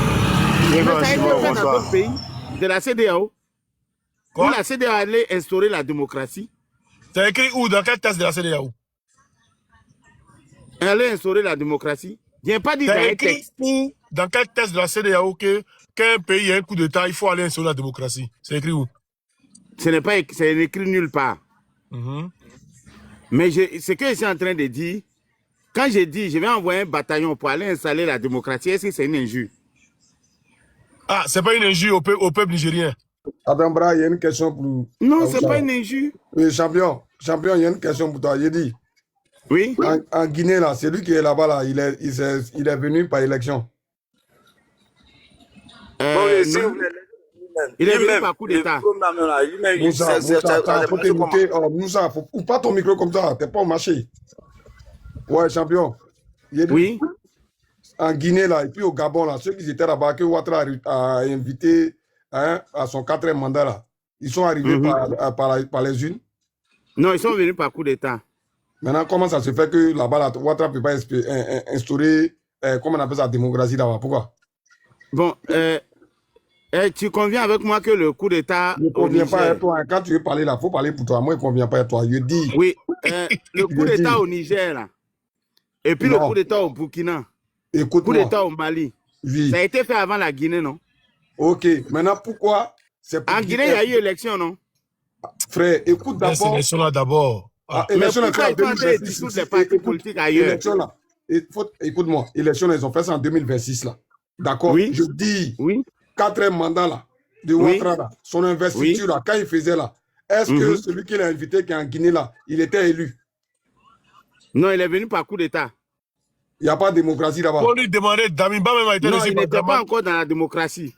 Mais ça a été fait dans d'autres pays de la CEDEAO. Où la CEDEAO allait instaurer la démocratie. C'est écrit où? Dans quel texte de la CEDEAO? allait instaurer la démocratie. Il n'y a pas dit dans T'as un écrit texte. où, dans quel texte de la CEDEAO qu'un pays a un coup d'État, il faut aller instaurer la démocratie? C'est écrit où? C'est écrit nulle part. Mais ce que je suis en train de dire, quand j'ai dit je vais envoyer un bataillon pour aller installer la démocratie, est-ce que c'est une injure? Ah, c'est pas une injure au peuple nigérien. Attends, Bra, il y a une question pour nous. Non, c'est pas une injure. Oui, champion, il y a une question pour toi. Il dit. Oui. En Guinée, là, c'est lui qui est là-bas, là, il est venu par élection. Il est venu par coup d'État. Moussa, faut t'écouter. Moussa, ouvre pas ton micro comme ça, t'es pas au marché. Ouais, champion. Oui. En Guinée, là, et puis au Gabon, là, ceux qui étaient là-bas, que Ouattara a invité à son 4e mandat, là, ils sont arrivés par les unes. Non, ils sont venus par coup d'État. Maintenant, comment ça se fait que là-bas, Ouattara ne peut pas instaurer, comment on appelle ça, la démocratie là-bas? Pourquoi? Bon, tu conviens avec moi que le coup d'État. Ne convient pas à toi. Quand tu veux parler là, il faut parler pour toi. Moi, il ne convient pas à toi. Je dis. Oui, le coup d'État au Niger, là. Et puis le coup d'État au Burkina. Le coup d'État au Mali. Oui. Ça a été fait avant la Guinée, non? Ok. Maintenant, pourquoi? En Guinée, il y a eu élection, non? Frère, écoute d'abord. Ces élections-là d'abord. Élection là, les partis politiques ailleurs. Élection là. Écoute-moi. Élection là, ils ont fait ça en 2026 là. D'accord? Oui. Je dis. Oui. 4e mandat là. De Ouattara là. Son investiture là. Quand il faisait là. Est-ce que celui qui l'a invité qui est en Guinée là, il était élu? Non, il est venu par coup d'État. Il n'y a pas de démocratie là-bas. Pour lui demander, Damiba même a été reçu par Dramane. Non, il n'était pas encore dans la démocratie.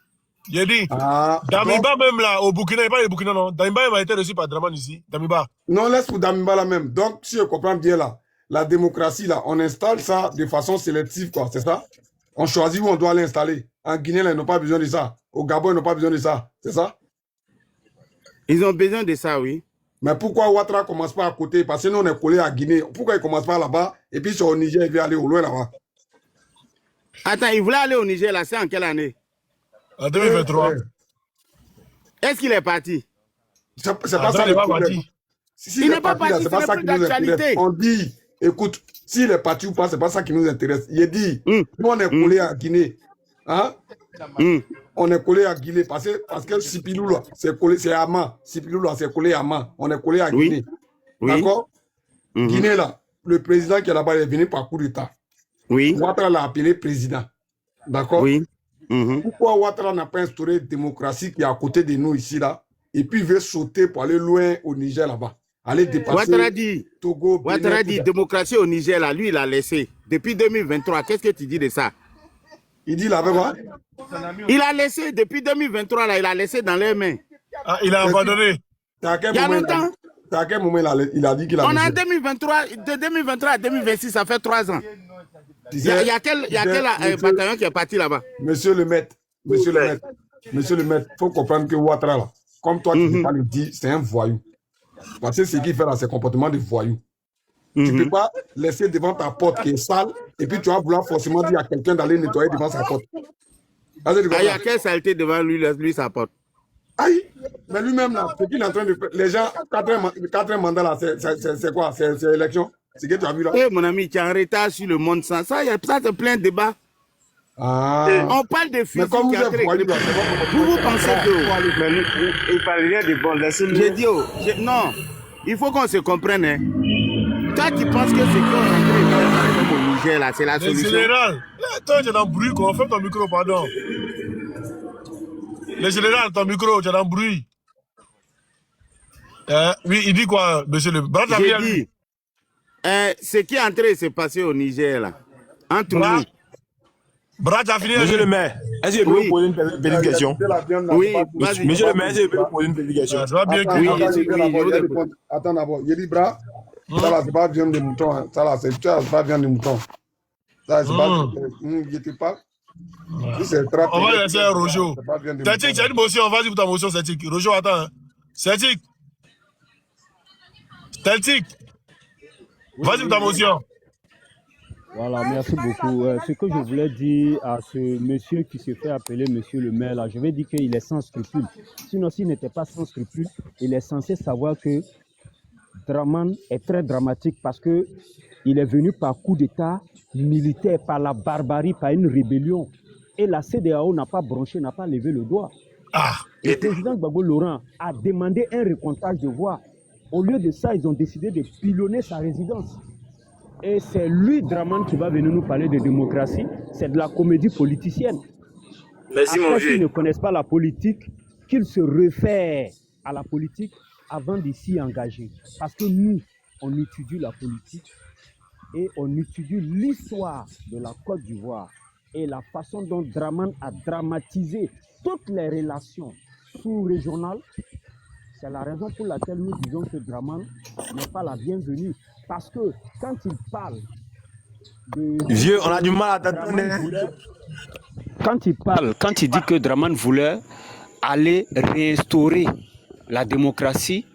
J'ai dit, Damiba même là, au Burkina, il n'y a pas le Burkina, non. Damiba même a été reçu par Dramane ici. Damiba. Non, laisse pour Damiba là même. Donc, si je comprends bien là, la démocratie là, on installe ça de façon sélective, quoi, c'est ça? On choisit où on doit l'installer. En Guinée, là, ils n'ont pas besoin de ça. Au Gabon, ils n'ont pas besoin de ça. C'est ça? Ils ont besoin de ça, oui. Mais pourquoi Ouattara ne commence pas à côté? Parce que nous, on est collé à Guinée. Pourquoi il ne commence pas là-bas? Et puis, sur au Niger, il veut aller au loin là-bas. Attends, il voulait aller au Niger, là, c'est en quelle année? En 2023. Est-ce qu'il est parti? C'est pas ça le problème. Il n'est pas parti, c'est pas ça qui nous intéresse. On dit, écoute, s'il est parti ou pas, c'est pas ça qui nous intéresse. Il dit, nous, on est collé à Guinée. Hein? On est collé à Guinée parce que Sipilou, là, c'est collé, c'est Ama. Sipilou, là, c'est collé à Ama. On est collé à Guinée. D'accord? Guinée, là, le président qui est là-bas, il est venu par coup d'État. Oui. Ouattara l'a appelé président. D'accord? Oui. Pourquoi Ouattara n'a pas instauré une démocratie qui est à côté de nous ici, là, et puis il veut sauter pour aller loin au Niger, là-bas? Aller dépasser Togo, Bénin. Ouattara dit démocratie au Niger, là, lui, il a laissé. Depuis 2023, qu'est-ce que tu dis de ça? Il dit, il avait quoi? Il a laissé, depuis 2023, là, il a laissé dans leurs mains. Ah, il a abandonné. Il y a longtemps. À quel moment il a dit qu'il a laissé? On est en 2023, de 2023 à 2026, ça fait 3 ans. Il y a quel bataillon qui est parti là-bas? Monsieur le maître, il faut comprendre que Ouattara, là, comme toi, tu ne peux pas le dire, c'est un voyou. Parce que ce qu'il fait là, c'est comportement de voyou. Tu ne peux pas laisser devant ta porte qui est sale et puis tu vas vouloir forcément dire à quelqu'un d'aller nettoyer devant sa porte. Il y a quelle saleté devant lui sa porte? Aïe, mais lui-même là, ce qu'il est en train de faire, les gens, 4e mandat là, c'est quoi? C'est l'élection? C'est que tu as vu là? Eh mon ami, tu es en retard sur le monde sans ça, c'est plein de débats. On parle de physique. Mais comme vous êtes voyou là, vous pensez que... Il parle rien de bon, laissez-le. J'ai dit, non, il faut qu'on se comprenne. Hein. Toi, tu penses que c'est qu'on est en train de faire au Niger là, c'est la solution? Général, toi, tu es dans le bruit, quoi. Ferme ton micro, pardon. Le général, ton micro, tu es dans le bruit. Oui, il dit quoi, monsieur le... J'ai dit, ce qui est en train de se passer au Niger là, entre nous. Brad a fini. Monsieur le maire, est-ce que je peux vous poser une petite question? Oui, monsieur le maire, est-ce que je peux vous poser une petite question? Attends d'abord, il dit Brad, ça là, c'est pas viande de mouton. Ça là, c'est pas viande de mouton. Ça, c'est pas. Il était pas. On va laisser Rojo. Celtic, tu as une motion, vas-y pour ta motion, Celtic. Rojo, attends. Celtic. Celtic. Vas-y pour ta motion. Voilà, merci beaucoup. Ce que je voulais dire à ce monsieur qui se fait appeler monsieur le maire, là, je vais dire qu'il est sans scrupules. Sinon, s'il n'était pas sans scrupules, il est censé savoir que Draman est très dramatique parce que il est venu par coup d'État militaire, par la barbarie, par une rébellion. Et la CEDEAO n'a pas bronché, n'a pas levé le doigt. Le président Gbagbo Laurent a demandé un recomptage de voix. Au lieu de ça, ils ont décidé de pilonner sa résidence. Et c'est lui, Draman, qui va venir nous parler de démocratie. C'est de la comédie politicienne. Merci, mon vieux. Qu'ils ne connaissent pas la politique, qu'ils se réfèrent à la politique avant de s'y engager. Parce que nous, on étudie la politique et on étudie l'histoire de la Côte d'Ivoire et la façon dont Draman a dramatisé toutes les relations sous-régionales. C'est la raison pour laquelle nous disons que Draman n'est pas la bienvenue. Parce que quand il parle de... Vieux, on a du mal à t'attendre. Quand il dit que Draman voulait aller réinstaurer la démocratie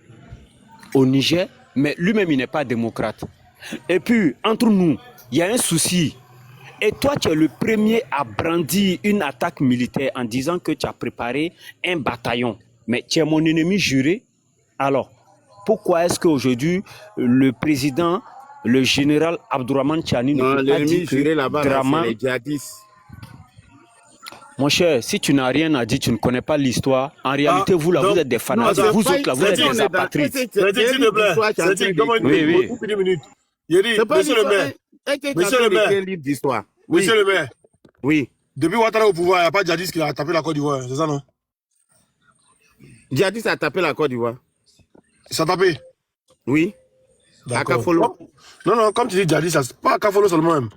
au Niger, mais lui-même, il n'est pas démocrate. Et puis, entre nous, il y a un souci. Et toi, tu es le premier à brandir une attaque militaire en disant que tu as préparé un bataillon. Mais tu es mon ennemi juré. Alors, pourquoi est-ce qu'aujourd'hui, le président, le général Abdourahmane Tchani ne peut pas dire que Draman... c'est les djihadistes. Mon cher, si tu n'as rien à dire, tu ne connais pas l'histoire. En réalité, vous là, vous êtes des fanatiques. Vous autres là, vous êtes des apatrides. S'il te plaît. Oui. Monsieur le maire. Monsieur le maire. Monsieur le maire. Oui. Depuis Ouattara au pouvoir, il n'y a pas de djihadiste qui a tapé la Côte d'Ivoire. C'est ça, non? Djihadiste a tapé la Côte d'Ivoire. Ça a tapé? Oui. À Kafolo. Non, comme tu dis djihadiste, c'est pas à Kafolo seulement. Même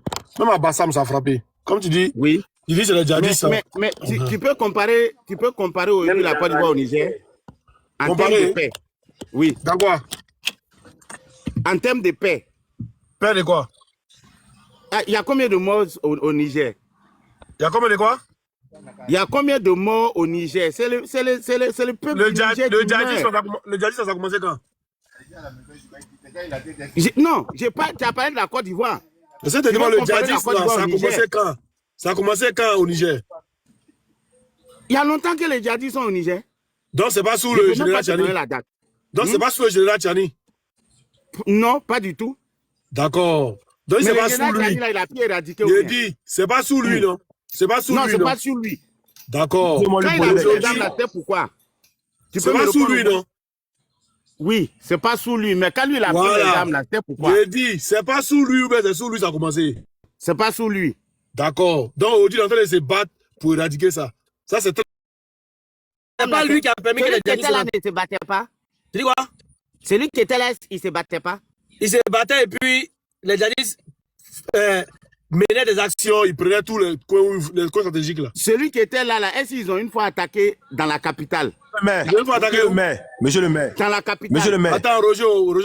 à Bassam, ça a frappé. Comme tu dis. Oui. Tu dis c'est les djihadistes. Mais tu peux comparer aujourd'hui la Côte d'Ivoire au Niger en termes de paix. Oui. Dans quoi? En termes de paix. Paix de quoi? Il y a combien de morts au Niger? Il y a combien de quoi? Il y a combien de morts au Niger? C'est le peuple du Niger. Le djihadiste, ça a commencé quand? Non, tu as parlé de la Côte d'Ivoire. Je sais te dire, le djihadiste, ça a commencé quand? Ça a commencé quand au Niger? Il y a longtemps que les djihadistes sont au Niger. Donc, c'est pas sous le général Tchani? Donc, c'est pas sous le général Tchani? Non, pas du tout. D'accord. Donc, c'est pas sous lui. Il a pu éradiquer. Il dit, c'est pas sous lui, non? C'est pas sous lui, non? Non, c'est pas sous lui. D'accord. Quand il a mis les armes là, c'est pourquoi? C'est pas sous lui, non? Oui, c'est pas sous lui, mais quand lui il a pris les armes là, c'est pourquoi? J'ai dit, c'est pas sous lui, mais c'est sous lui ça a commencé. C'est pas sous lui. D'accord. Donc, aujourd'hui, il est en train de se battre pour éradiquer ça. Ça, c'est très... C'est pas lui qui a permis que les djihadistes ne se battaient pas. Tu dis quoi? C'est lui qui était là, il se battait pas. Il se battait et puis les djihadistes menaient des actions, ils prenaient tous les coins stratégiques là. Celui qui était là, est-ce qu'ils ont une fois attaqué dans la capitale? Monsieur le maire. Dans la capitale. Monsieur le maire. Attends, Roger,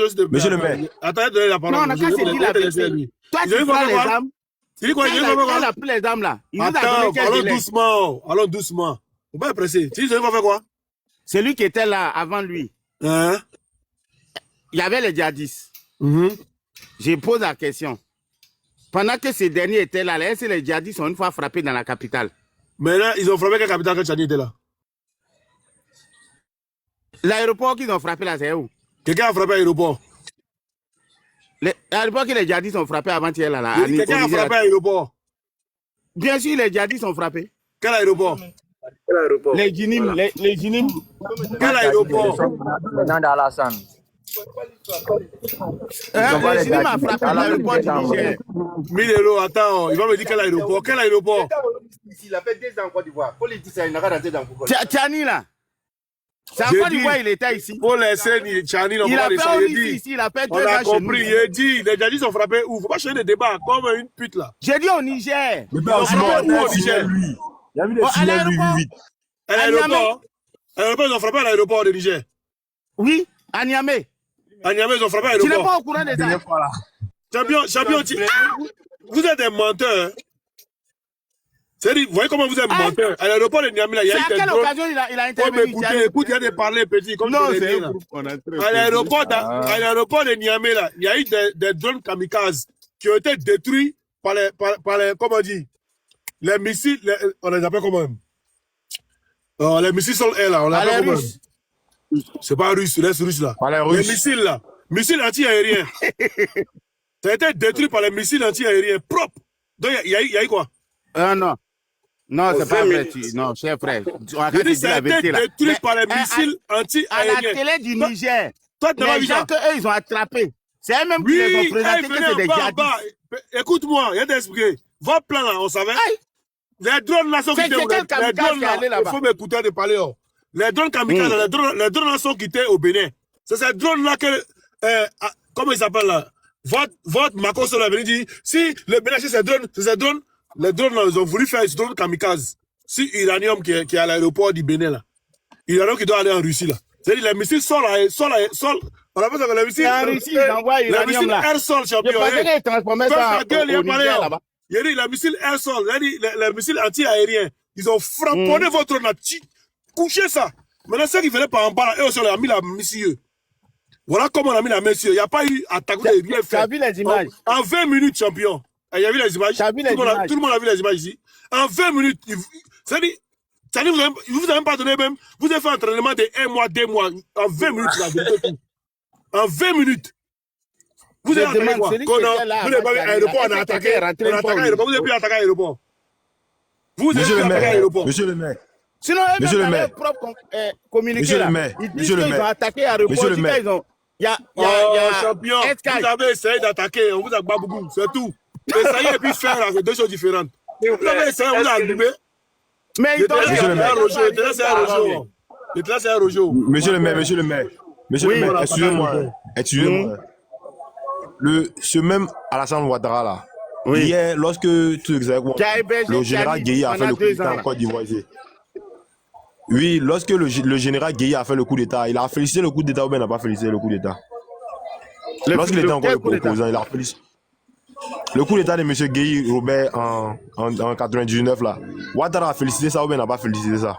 s'il te plaît. Monsieur le maire. Attends, donner la parole. Non, on a qu'à se dire la vérité. Toi, tu prends les armes. Tu dis quoi? Il a pris les armes là. Attends, allons doucement. Faut pas être pressé. Tu dis, ils vont faire quoi? Celui qui était là avant lui. Hein? Il y avait les djihadistes. Je pose la question. Pendant que ces derniers étaient là, est-ce que les djihadistes ont une fois frappé dans la capitale? Mais là, ils ont frappé quelle capitale quand Tchani était là? L'aéroport qu'ils ont frappé là, c'est où? Quelqu'un a frappé l'aéroport? L'aéroport que les djihadistes ont frappé avant-hier là. Quelqu'un a frappé l'aéroport? Bien sûr, les djihadistes ont frappé. Quel aéroport? Les djinim. Quel aéroport? Maintenant d'Alassane. Les djinim ont frappé l'aéroport du Niger. 1000 euros, attends, il va me dire quel aéroport? Quel aéroport? Il a fait 2 ans en Côte d'Ivoire. Faut lui dire ça, il n'a pas rentré dans Google. Tchani là. C'est en Côte d'Ivoire, il était ici. Faut laisser Tchani, il a fait ici, il a fait 2 ans chez nous. On a compris, il dit, les djihadistes sont frappés où? Faut pas changer de débat comme une pute là. J'ai dit au Niger. Mais pas au Niger, lui. Il a mis des filets, lui, vite. À l'aéroport? À l'aéroport, ils ont frappé à l'aéroport de Niger. Oui, à Niamey. À Niamey, ils ont frappé à l'aéroport. Tu n'es pas au courant des ça? Champion, vous êtes des menteurs. C'est-à-dire, vous voyez comment vous êtes menteurs. À l'aéroport de Niamey, il y a eu des drones. C'est à quelle occasion il a intervenu? Écoute, il y a des parler petits. Non, c'est à l'aéroport de Niamey, là, il y a eu des drones kamikazes qui ont été détruits par les comment on dit, les missiles, on les appelle comment même? Les missiles sol-air, là, on les appelle comment? C'est pas russe, laisse russe là. Les missiles là. Missiles anti-aériens. Ça a été détruit par les missiles anti-aériens propres. Donc, il y a eu quoi? Non. Non, c'est pas vrai. Non, cher frère. Ça a été détruit par les missiles anti-aériens. À la télé du Niger, toi, les gens qu'eux, ils ont attrapés. C'est eux-mêmes qui les ont présentés que c'est des djihadistes. Écoute-moi, il y a des expliqués. Votre plan là, on savait. Les drones là sont quittés. Les drones là, il faut m'écouter de parler. Les drones kamikazes, les drones là sont quittés au Bénin. C'est ces drones là que, comment ils s'appellent là? Votre Macron Solo est venu dire, si le Bénin c'est ces drones, les drones là, ils ont voulu faire ce drone kamikaze. Si Uranium qui est à l'aéroport du Bénin là. Uranium qui doit aller en Russie là. C'est-à-dire les missiles sol. On appelle ça les missiles. En Russie, ils envoient Uranium là. Air-sol, champion. Je pensais qu'ils transformaient ça au Niger là-bas. Il y a dit les missiles air-sol, les missiles anti-aériens. Ils ont frapponné votre drone là. Couchez ça. Maintenant, ceux qui venaient par en bas là, eux aussi, on a mis la missile. Voilà comment on a mis la messieurs. Il n'y a pas eu attaque de rien fait. Tu as vu les images? En 20 minutes, champion. Il y a vu les images? Tu as vu les images? Tout le monde a vu les images ici. En 20 minutes, c'est-à-dire, vous avez même pas donné même, vous avez fait un entraînement de 1 mois, 2 mois. En 20 minutes, la vérité tout. En 20 minutes. Vous avez attaqué quoi? Vous n'avez pas vu l'aéroport, on a attaqué l'aéroport. Vous n'avez plus attaqué l'aéroport. Vous avez plus attaqué l'aéroport. Monsieur le maire. Sinon, eux, dans leur propre communiqué, là, ils disent qu'ils ont attaqué l'aéroport. Il y a champion, vous avez essayé d'attaquer, on vous a pas beaucoup, c'est tout. Essayer et puis faire, c'est deux choses différentes. Vous avez essayé, on vous a allumé. Mais il te laisse un rojo. Monsieur le maire, excusez-moi. Ce même Alassane Ouattara là, hier, lorsque tu sais quoi, le général Gueye a fait le coup d'État en Côte d'Ivoire. Oui, lorsque le général Gueye a fait le coup d'État, il a félicité le coup d'État ou bien il n'a pas félicité le coup d'État? Lorsqu'il était encore le proposant, il a félicité. Le coup d'État de M. Gueye Robert en 99 là, Ouattara a félicité ça ou bien n'a pas félicité ça?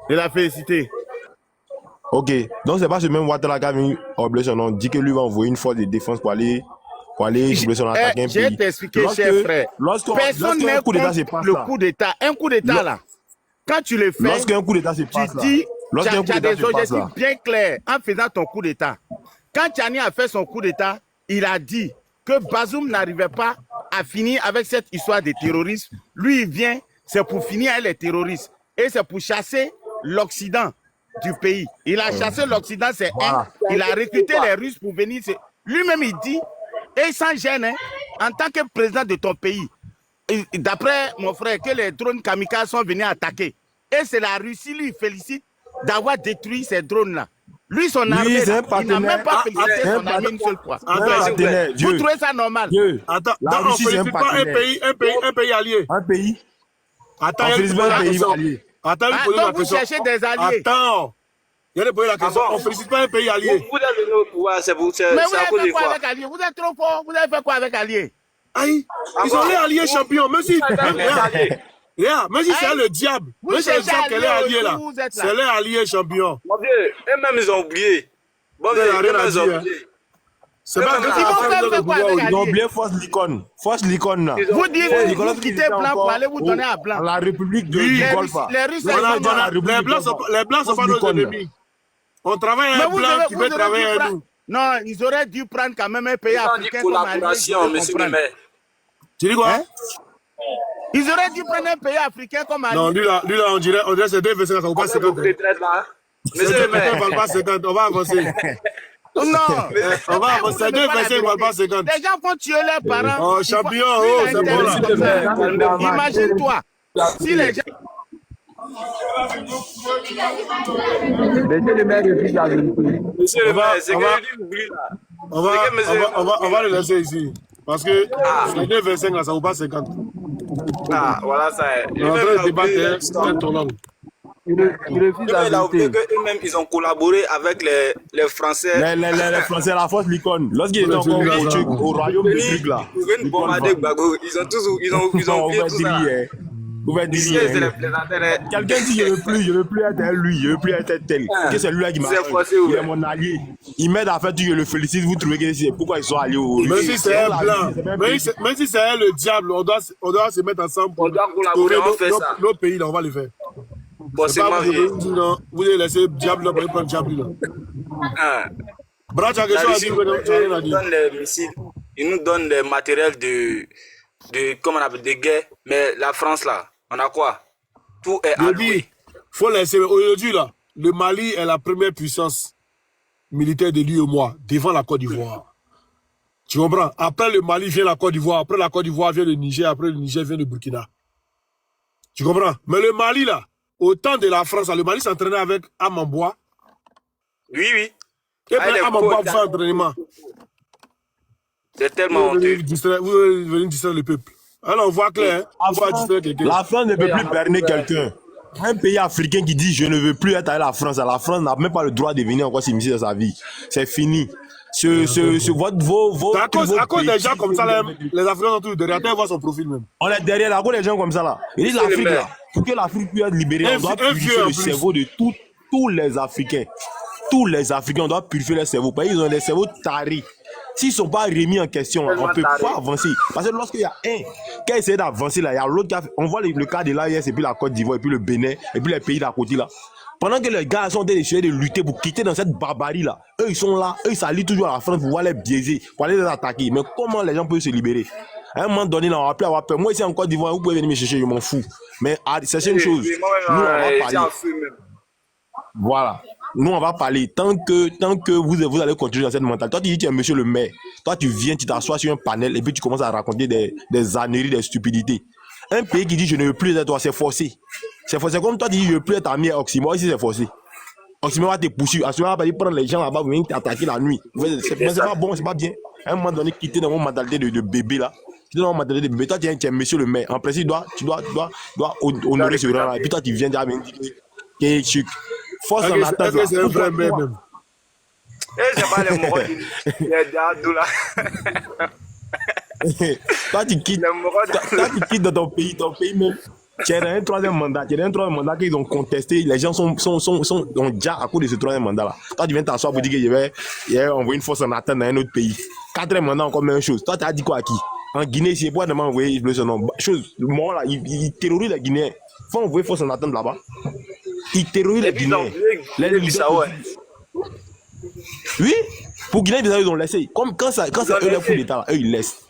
Il a félicité. Ok, donc c'est pas ce même Ouattara qui a mis oublier son nom, dit que lui va envoyer une force de défense pour aller oublier son attaque un pays. Je vais t'expliquer, cher frère. Personne n'est contre le coup d'État. Un coup d'État là, quand tu le fais, lorsqu'un coup d'État se passe là, tu as des objectifs bien clairs en faisant ton coup d'État. Quand Tchani a fait son coup d'État, il a dit que Bazoum n'arrivait pas à finir avec cette histoire de terrorisme. Lui, il vient, c'est pour finir avec les terroristes. Et c'est pour chasser l'Occident du pays. Il a chassé l'Occident, c'est un. Il a recruté les Russes pour venir. Lui-même, il dit, et sans gêne, en tant que président de ton pays, d'après mon frère, que les drones kamikazes sont venus attaquer. Et c'est la Russie, lui, félicite d'avoir détruit ces drones-là. Lui, son armée, il n'a même pas félicité son armée une seule fois. Vous trouvez ça normal? Attends, on ne félicite pas un pays allié. Un pays? Attends, il y a un pays allié. Attends, donc vous cherchez des alliés. Attends, il y a poser la question. On ne félicite pas un pays allié. Vous êtes venu au pouvoir, c'est pour ça. Mais vous avez fait quoi avec alliés? Vous êtes trop fort. Vous avez fait quoi avec alliés? Aïe, ils sont les alliés champions. Même si c'est le diable. Même si c'est le diable qu'elle est alliée là. C'est les alliés champions. Mon vieux, eux-mêmes ils ont oublié. Bon, ils ont oublié. C'est pas grave. Ils ont oublié Force Licon. Force Licon là. Vous dites que vous quittez Blanc pour aller vous donner à Blanc. La République du Golfe. Les Russes, les Blancs sont pas nos ennemis. On travaille avec un Blanc qui veut travailler avec nous. Non, ils auraient dû prendre quand même un pays africain comme collaboration, monsieur le maire. Tu dis quoi? Ils auraient dû prendre un pays africain comme Algérie. Non, lui là, on dirait c'est 2 ça vaut pas 50. Monsieur le maire. Ça vaut pas 50, on va avancer. Non, on va avancer. 2 versets, on va pas 50. Les gens vont tuer leurs parents. Oh, champion, oh, c'est bon là. Imagine-toi, si les gens... Monsieur le maire, monsieur le maire, c'est que lui oublie là. On va le laisser ici. Parce que les 2 versets là, ça vaut pas 50. Ah, voilà ça. On est en train de débattre, c'est un tournant. Il refuse à il a oublié qu'eux-mêmes, ils ont collaboré avec les Français. Les Français, la force Licon. Lorsqu'ils étaient encore au royaume de Ligue là. Ils viennent bombarder Gbagbo. Ils ont oublié tout ça. Vous pouvez dire, quelqu'un dit je veux plus être lui, je veux plus être tel. Que c'est lui là qui m'a fait. Il est mon allié. Il m'aide à faire tout, je le félicite. Vous trouvez que c'est pourquoi ils sont alliés au Même si c'est un blanc, même si c'est le diable, on doit se mettre ensemble pour collaborer, on fait ça. Nos pays là, on va le faire. Bon, c'est marié. Vous allez laisser le diable là pour prendre le diable là. Bra, tu as quelque chose à dire, tu as rien à Ils nous dire. donnent les missiles, ils nous donnent les matériels comment on appelle, de guerre. Mais la France, là, on a quoi? Tout est Je alloué. dis, faut laisser. Aujourd'hui, là, le Mali est la première puissance militaire de l'UEMOA devant la Côte d'Ivoire. Tu comprends? Après le Mali vient la Côte d'Ivoire, après la Côte d'Ivoire vient le Niger, après le Niger vient le Burkina. Tu comprends? Mais le Mali, là, au temps de la France, le Mali s'entraînait avec Amambois. Oui, oui. Et puis Amambois pour faire entraînement. C'est tellement honteux. Vous venez distraire le peuple. Alors on voit clair, hein? On va distraire quelqu'un. La France ne peut plus berner quelqu'un. Un pays africain qui dit je ne veux plus être avec la France n'a même pas le droit de venir encore s'immiscer dans sa vie. C'est fini. À cause des gens comme ça, là, les Africains sont tous derrière. Attends, voir son profil même. On est derrière à cause des gens comme ça là. Ils disent l'Afrique là, pour que l'Afrique puisse être libérée, on doit purifier le cerveau de tous les Africains. Tous les Africains, on doit purifier leur cerveau. Parce qu'ils ont des cerveaux tarés. S'ils ne sont pas remis en question, on ne peut pas avancer. Parce que lorsqu'il y a un qui a essayé d'avancer là, il y a l'autre qui a fait. On voit le cas de l'AES et puis la Côte d'Ivoire et puis le Bénin et puis les pays d'à côté là. Pendant que les gars sont en train d'essayer de lutter pour quitter dans cette barbarie là, eux ils sont là, eux ils s'allient toujours à la France pour pouvoir les biaiser, pour aller les attaquer. Mais comment les gens peuvent se libérer? À un moment donné, là, on va plus avoir peur. Moi ici en Côte d'Ivoire, vous pouvez venir me chercher, je m'en fous. Mais c'est une chose, nous on va parler. Voilà. Nous, on va parler. Tant que vous allez continuer dans cette mentalité. Toi, tu dis, tu es monsieur le maire. Toi, tu viens, tu t'assois sur un panel et puis tu commences à raconter des âneries, des stupidités. Un pays qui dit, je ne veux plus être toi, c'est forcé. C'est forcé. Comme toi, tu dis, je ne veux plus être ami Oxymore, ici, c'est forcé. Oxymore va te pousser. Oxymore va prendre les gens là-bas, vous venez t'attaquer la nuit. C'est pas bon, c'est pas bien. À un moment donné, quitter dans mon mentalité de bébé là. Quitter dans mon mentalité de bébé. Toi, tu es monsieur le maire. En principe, tu dois honorer ce rang là. Et puis toi, tu viens dire, que force en attente là. C'est un vrai maire même. Et c'est pas les morts qui là. Toi, tu quittes dans ton pays même. Tu as un troisième mandat. Qu'ils ont contesté. Les gens sont déjà à cause de ce troisième mandat là. Toi, tu viens t'asseoir pour dire que je vais envoyer une force en attente dans un autre pays. Quatrième mandat, encore même chose. Toi, tu as dit quoi à qui? En Guinée, c'est pourquoi demain envoyer le nom. Chose, le moment là, il terrorise les Guinéens. Faut envoyer force en attente là-bas. Il terrorise les Guinéens. Oui, pour Guinée-Bissau, ils ont laissé. Comme quand c'est eux leur coup d'État là, eux ils laissent.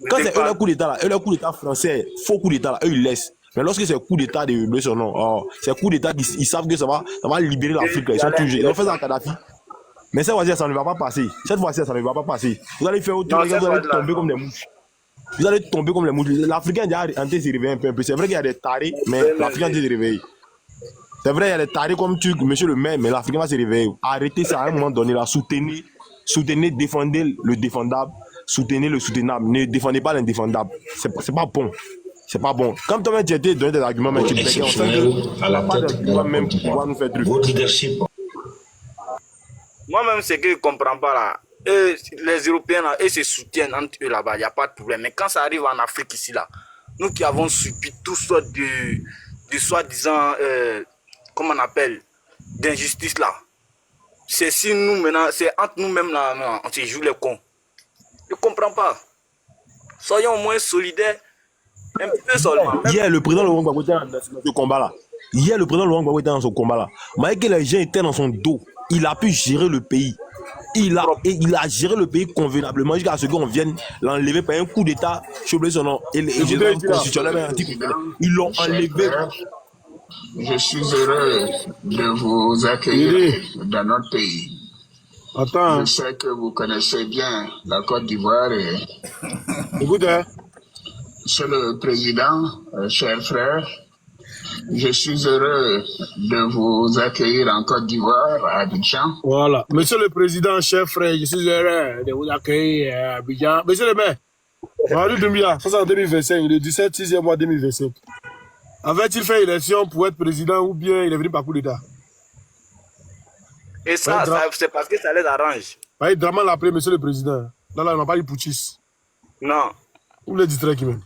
Quand c'est eux leur coup d'État là, eux leur coup d'État français, faux coup d'État là, eux ils laissent. Mais lorsque c'est coup d'État de son nom, c'est coup d'État, ils savent que ça va libérer l'Afrique là. Ils sont toujours. Ils ont fait ça à Kadhafi. Mais cette fois-ci, ça ne va pas passer. Cette fois-ci, ça ne va pas passer. Vous allez faire autre chose, vous allez tomber comme des mouches. Vous allez tomber comme les mouches. L'Africain a déjà en train de se réveiller un peu. C'est vrai qu'il y a des tarés, mais l'Africain a déjà se réveiller. C'est vrai, il y a des tarés comme tu, monsieur le maire, mais l'Africain va se réveiller. Arrêtez ça à un moment donné, là. Soutenez, défendez le défendable, soutenez le soutenable. Ne défendez pas l'indéfendable. C'est pas bon. C'est pas bon. Comme toi-même, tu as donné des arguments, mais tu pétais, on sait que la pas de même pouvoir nous faire truc. Moi-même, c'est que je ne comprends pas là. Et les Européens, là, ils se soutiennent entre eux là-bas, il n'y a pas de problème. Mais quand ça arrive en Afrique ici, là, nous qui avons subi tout sortes de soi-disant, comment on appelle, d'injustice là, c'est si nous maintenant, c'est entre nous-mêmes là, on se joue les cons. Je ne comprends pas. Soyons au moins solidaires, un peu seulement. Hier, le président Laurent Gbagbo était dans ce combat là. Hier, le président Laurent Gbagbo était dans ce combat là. Malgré que les gens étaient dans son dos, il a pu gérer le pays. Il a géré le pays convenablement jusqu'à ce qu'on vienne l'enlever par un coup d'État. J'ai oublié son nom. Ils l'ont enlevé. Je suis heureux de vous accueillir dans notre pays. Je sais que vous connaissez bien la Côte d'Ivoire. Monsieur le Président, chers frères, je suis heureux de vous accueillir en Côte d'Ivoire, à Abidjan. Voilà. Monsieur le Président, chers frères, je suis heureux de vous accueillir à Abidjan. Monsieur le maire, Mamadou Doumbia, ça c'est en 2025, le 17-6e mois 2025. Avait-il fait élection pour être président ou bien il est venu par coup d'État? Et ça c'est parce que ça les arrange. Draman l'a appelé Monsieur le Président. Là, on n'a pas eu putschiste. Non. Ou le distrait qui même.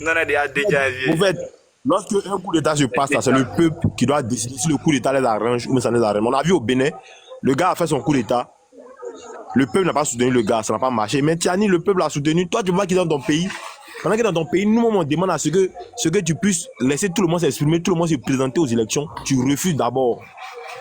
Non, on a déjà vu. En fait, lorsque un coup d'État se passe, c'est le peuple qui doit décider si le coup d'État les arrange ou ça les arrange. On a vu au Bénin, le gars a fait son coup d'État. Le peuple n'a pas soutenu le gars, ça n'a pas marché. Mais Tiani, le peuple a soutenu. Toi, tu vois qu'il est dans ton pays. Pendant qu'il est dans ton pays, nous, on demande à ce que tu puisses laisser tout le monde s'exprimer, tout le monde se présenter aux élections. Tu refuses d'abord.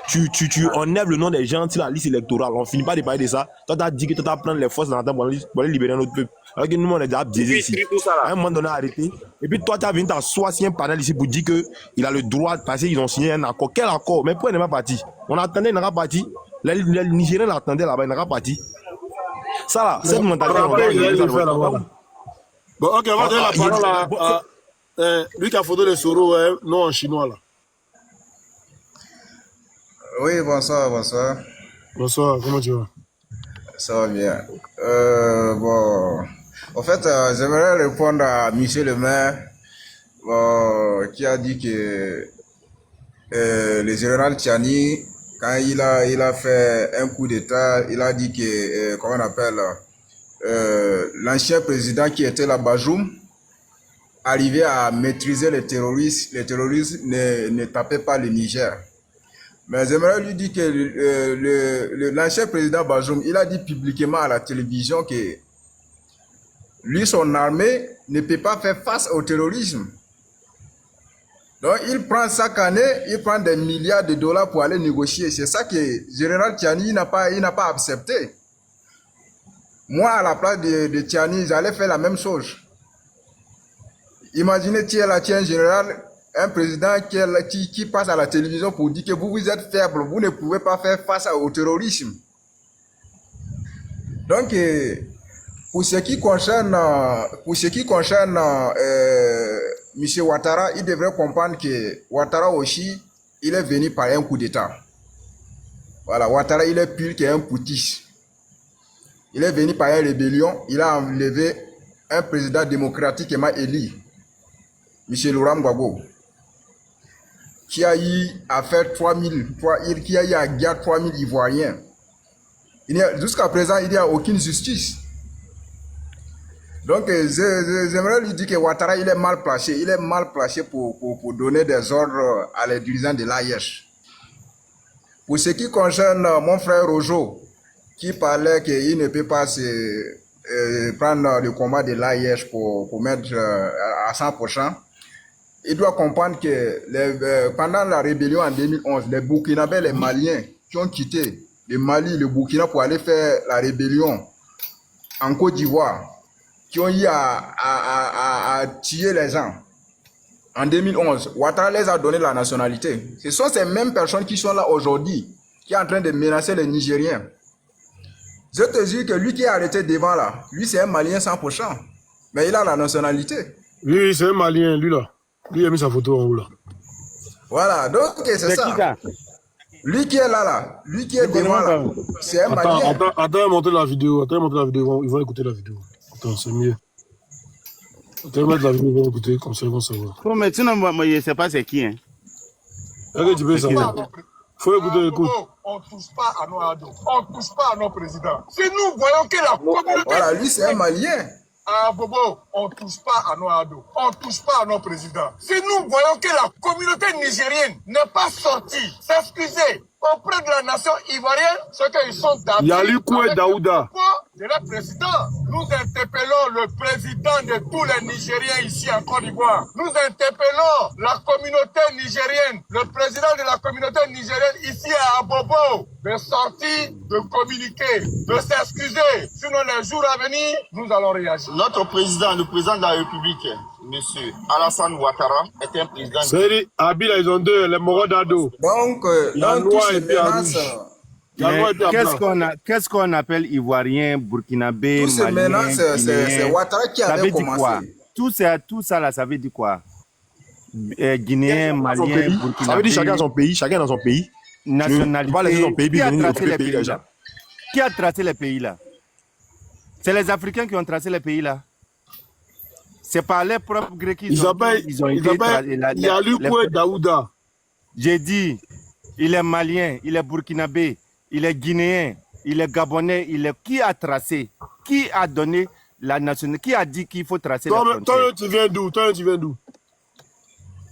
tu enlèves le nom des gens sur la liste électorale. On finit pas de parler de ça. Toi, tu as dit que tu vas prendre les forces dans la table pour aller libérer notre peuple. Alors que nous, on est déjà biaisés ici. À un moment donné, arrêté. Et puis toi, tu as venu t'asseoir sur un panel ici pour dire qu'il a le droit de passer, ils ont signé un accord. Quel accord? Mais pourquoi il n'est pas parti? On attendait, il n'est pas parti. Les Nigériens l'attendaient là-bas, il n'est pas parti. Ça là, cette mentalité, on va. Bon, ok, on va donner la parole à lui qui a photo de Soro, non en chinois là. Oui, bonsoir, bonsoir. Bonsoir, comment tu vas? Ça va bien. Bon, en fait, j'aimerais répondre à monsieur le maire qui a dit que le général Tchani, quand il a fait un coup d'État, il a dit que, comment on appelle, l'ancien président qui était là, Bazoum, arrivait à maîtriser les terroristes. Les terroristes ne tapaient pas le Niger. Mais j'aimerais lui dire que l'ancien président Bazoum, il a dit publiquement à la télévision que lui, son armée ne peut pas faire face au terrorisme. Donc, il prend chaque année, il prend des milliards de dollars pour aller négocier. C'est ça que le général Tchani n'a pas accepté. Moi, à la place de Tchani, j'allais faire la même chose. Imaginez, tu es un général, un président qui passe à la télévision pour dire que vous êtes faible, vous ne pouvez pas faire face au terrorisme. Donc, pour ce qui concerne M. Ouattara, il devrait comprendre que Ouattara aussi, il est venu par un coup d'État. Voilà, Ouattara, il est pire qu'un putschiste. Il est venu par une rébellion, il a enlevé un président démocratiquement élu, M. Laurent Gbagbo, qui a eu à faire 3000 Ivoiriens. Jusqu'à présent, il n'y a aucune justice. Donc, j'aimerais lui dire que Ouattara, il est mal placé. Il est mal placé pour donner des ordres à les dirigeants de l'AIH. Pour ce qui concerne mon frère Rojo, qui parlait qu'il ne peut pas prendre le combat de l'AIH pour mettre à 100%, il doit comprendre que pendant la rébellion en 2011, les Burkinabés, les Maliens qui ont quitté le Mali, le Burkina pour aller faire la rébellion en Côte d'Ivoire, qui ont eu à tuer les gens en 2011, Ouattara les a donné la nationalité. Ce sont ces mêmes personnes qui sont là aujourd'hui, qui sont en train de menacer les Nigériens. Je te dis que lui qui est arrêté devant là, lui c'est un Malien 100%, mais il a la nationalité. Lui c'est un Malien, lui là. Lui a mis sa photo en haut là. Voilà, donc c'est ça. Lui qui est là, lui qui est devant là, c'est un Malien. Attends, monter la vidéo, ils vont écouter la vidéo. Attends, c'est mieux. Attends, mettre la vidéo, ils vont écouter, comme ça ils vont savoir. Bon, mais sinon, moi, je ne sais pas c'est qui, hein. Ok, tu peux savoir. Faut écouter, écoute. On ne touche pas à nos ados, on ne touche pas à nos présidents. Si nous voyons que la communauté... Voilà, lui c'est un Malien. Ah Bobo, on ne touche pas à nos ados, on ne touche pas à nos présidents. Si nous voyons que la communauté nigérienne n'est pas sortie, s'excuser auprès de la nation ivoirienne, ce qu'ils sont d'accord. Yalikoué Daouda. De leur président, nous interpellons le président de tous les Nigériens ici en Côte d'Ivoire. Nous interpellons la communauté nigérienne, le président de la communauté nigérienne ici à Abobo, de sortir, de communiquer, de s'excuser. Sinon, les jours à venir, nous allons réagir. Notre président, le président de la République, M. Alassane Ouattara, est un président... C'est Abila, ils ont deux, les Morodado. Donc, la loi est bien rouge. Qu'est-ce qu'on appelle Ivoirien, Burkinabé, Malien, c'est Ouattara qui avait commencé. Tout ça là, ça veut dire quoi? Guinéen, Malien, Burkinabé. Ça veut dire chacun son pays, chacun dans son pays. Nationalité. Pas laisser son pays, puis venir occuper le pays déjà. Qui a tracé les pays là? C'est les Africains qui ont tracé les pays là. C'est pas les propres Grecs qui ont été tracés. Yalikoué Daouda. J'ai dit, il est malien, il est burkinabé, il est guinéen, il est gabonais, qui a tracé, qui a donné la nationalité, qui a dit qu'il faut tracer la frontière. Toi, tu viens d'où?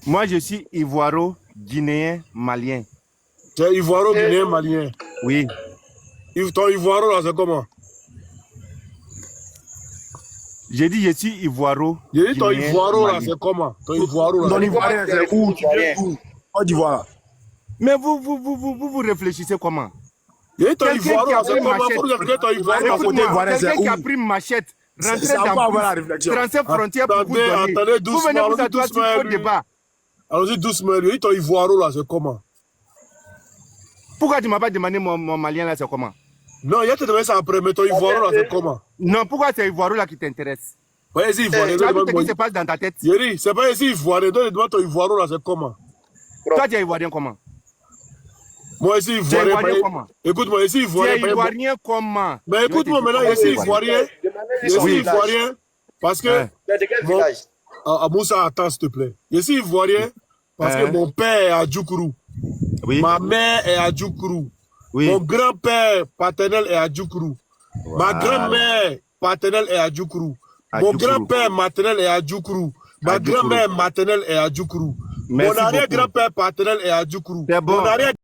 Moi, je suis ivoiro, guinéen, malien. Tu es ivoiro, guinéen, malien? Oui. Ton ivoiro, là, c'est comment? J'ai dit, je suis ivoiro. J'ai dit, ton ivoiro, là, c'est comment? Ton ivoiro, là. Ton ivoirien, c'est où? Tu viens d'où? Côte d'Ivoire. Mais vous réfléchissez comment? Quelqu'un qui a pris une machette, rentrer dans 35 frontières pour vous donner. Vous venez vous asseoir sur le débat. Allons-y doucement, lui, ton Ivoiro là, c'est comment? Pourquoi tu ne m'as pas demandé mon malien là, c'est comment? Non, il y a te demandé ça après, mais ton Ivoiro là, c'est comment? Non, pourquoi c'est Ivoiro là qui t'intéresse? Ouais, c'est Ivoirien. Tu as vu ce qui se passe dans ta tête? Yeri, c'est pas ici Ivoirien, donc demande ton Ivoiro là, c'est comment? Toi, tu es Ivoirien comment? Moi, ici, Ivoirien. Écoute-moi, ici, Ivoirien. Tu es Ivoirien comment? Mais écoute-moi maintenant, ici, Ivoirien. Ici, Ivoirien. Parce que. Moussa, attends, s'il te plaît. Ici, Ivoirien. Parce que mon père est à Djoukourou. Ma mère est à Djoukourou. Mon grand-père paternel est à Djoukourou. Ma grand-mère paternelle est à Djoukourou. Mon grand-père maternel est à Djoukourou. Ma grand-mère maternelle est à Djoukourou. Mon arrière-grand-père paternel est à Djoukourou. Mon arrière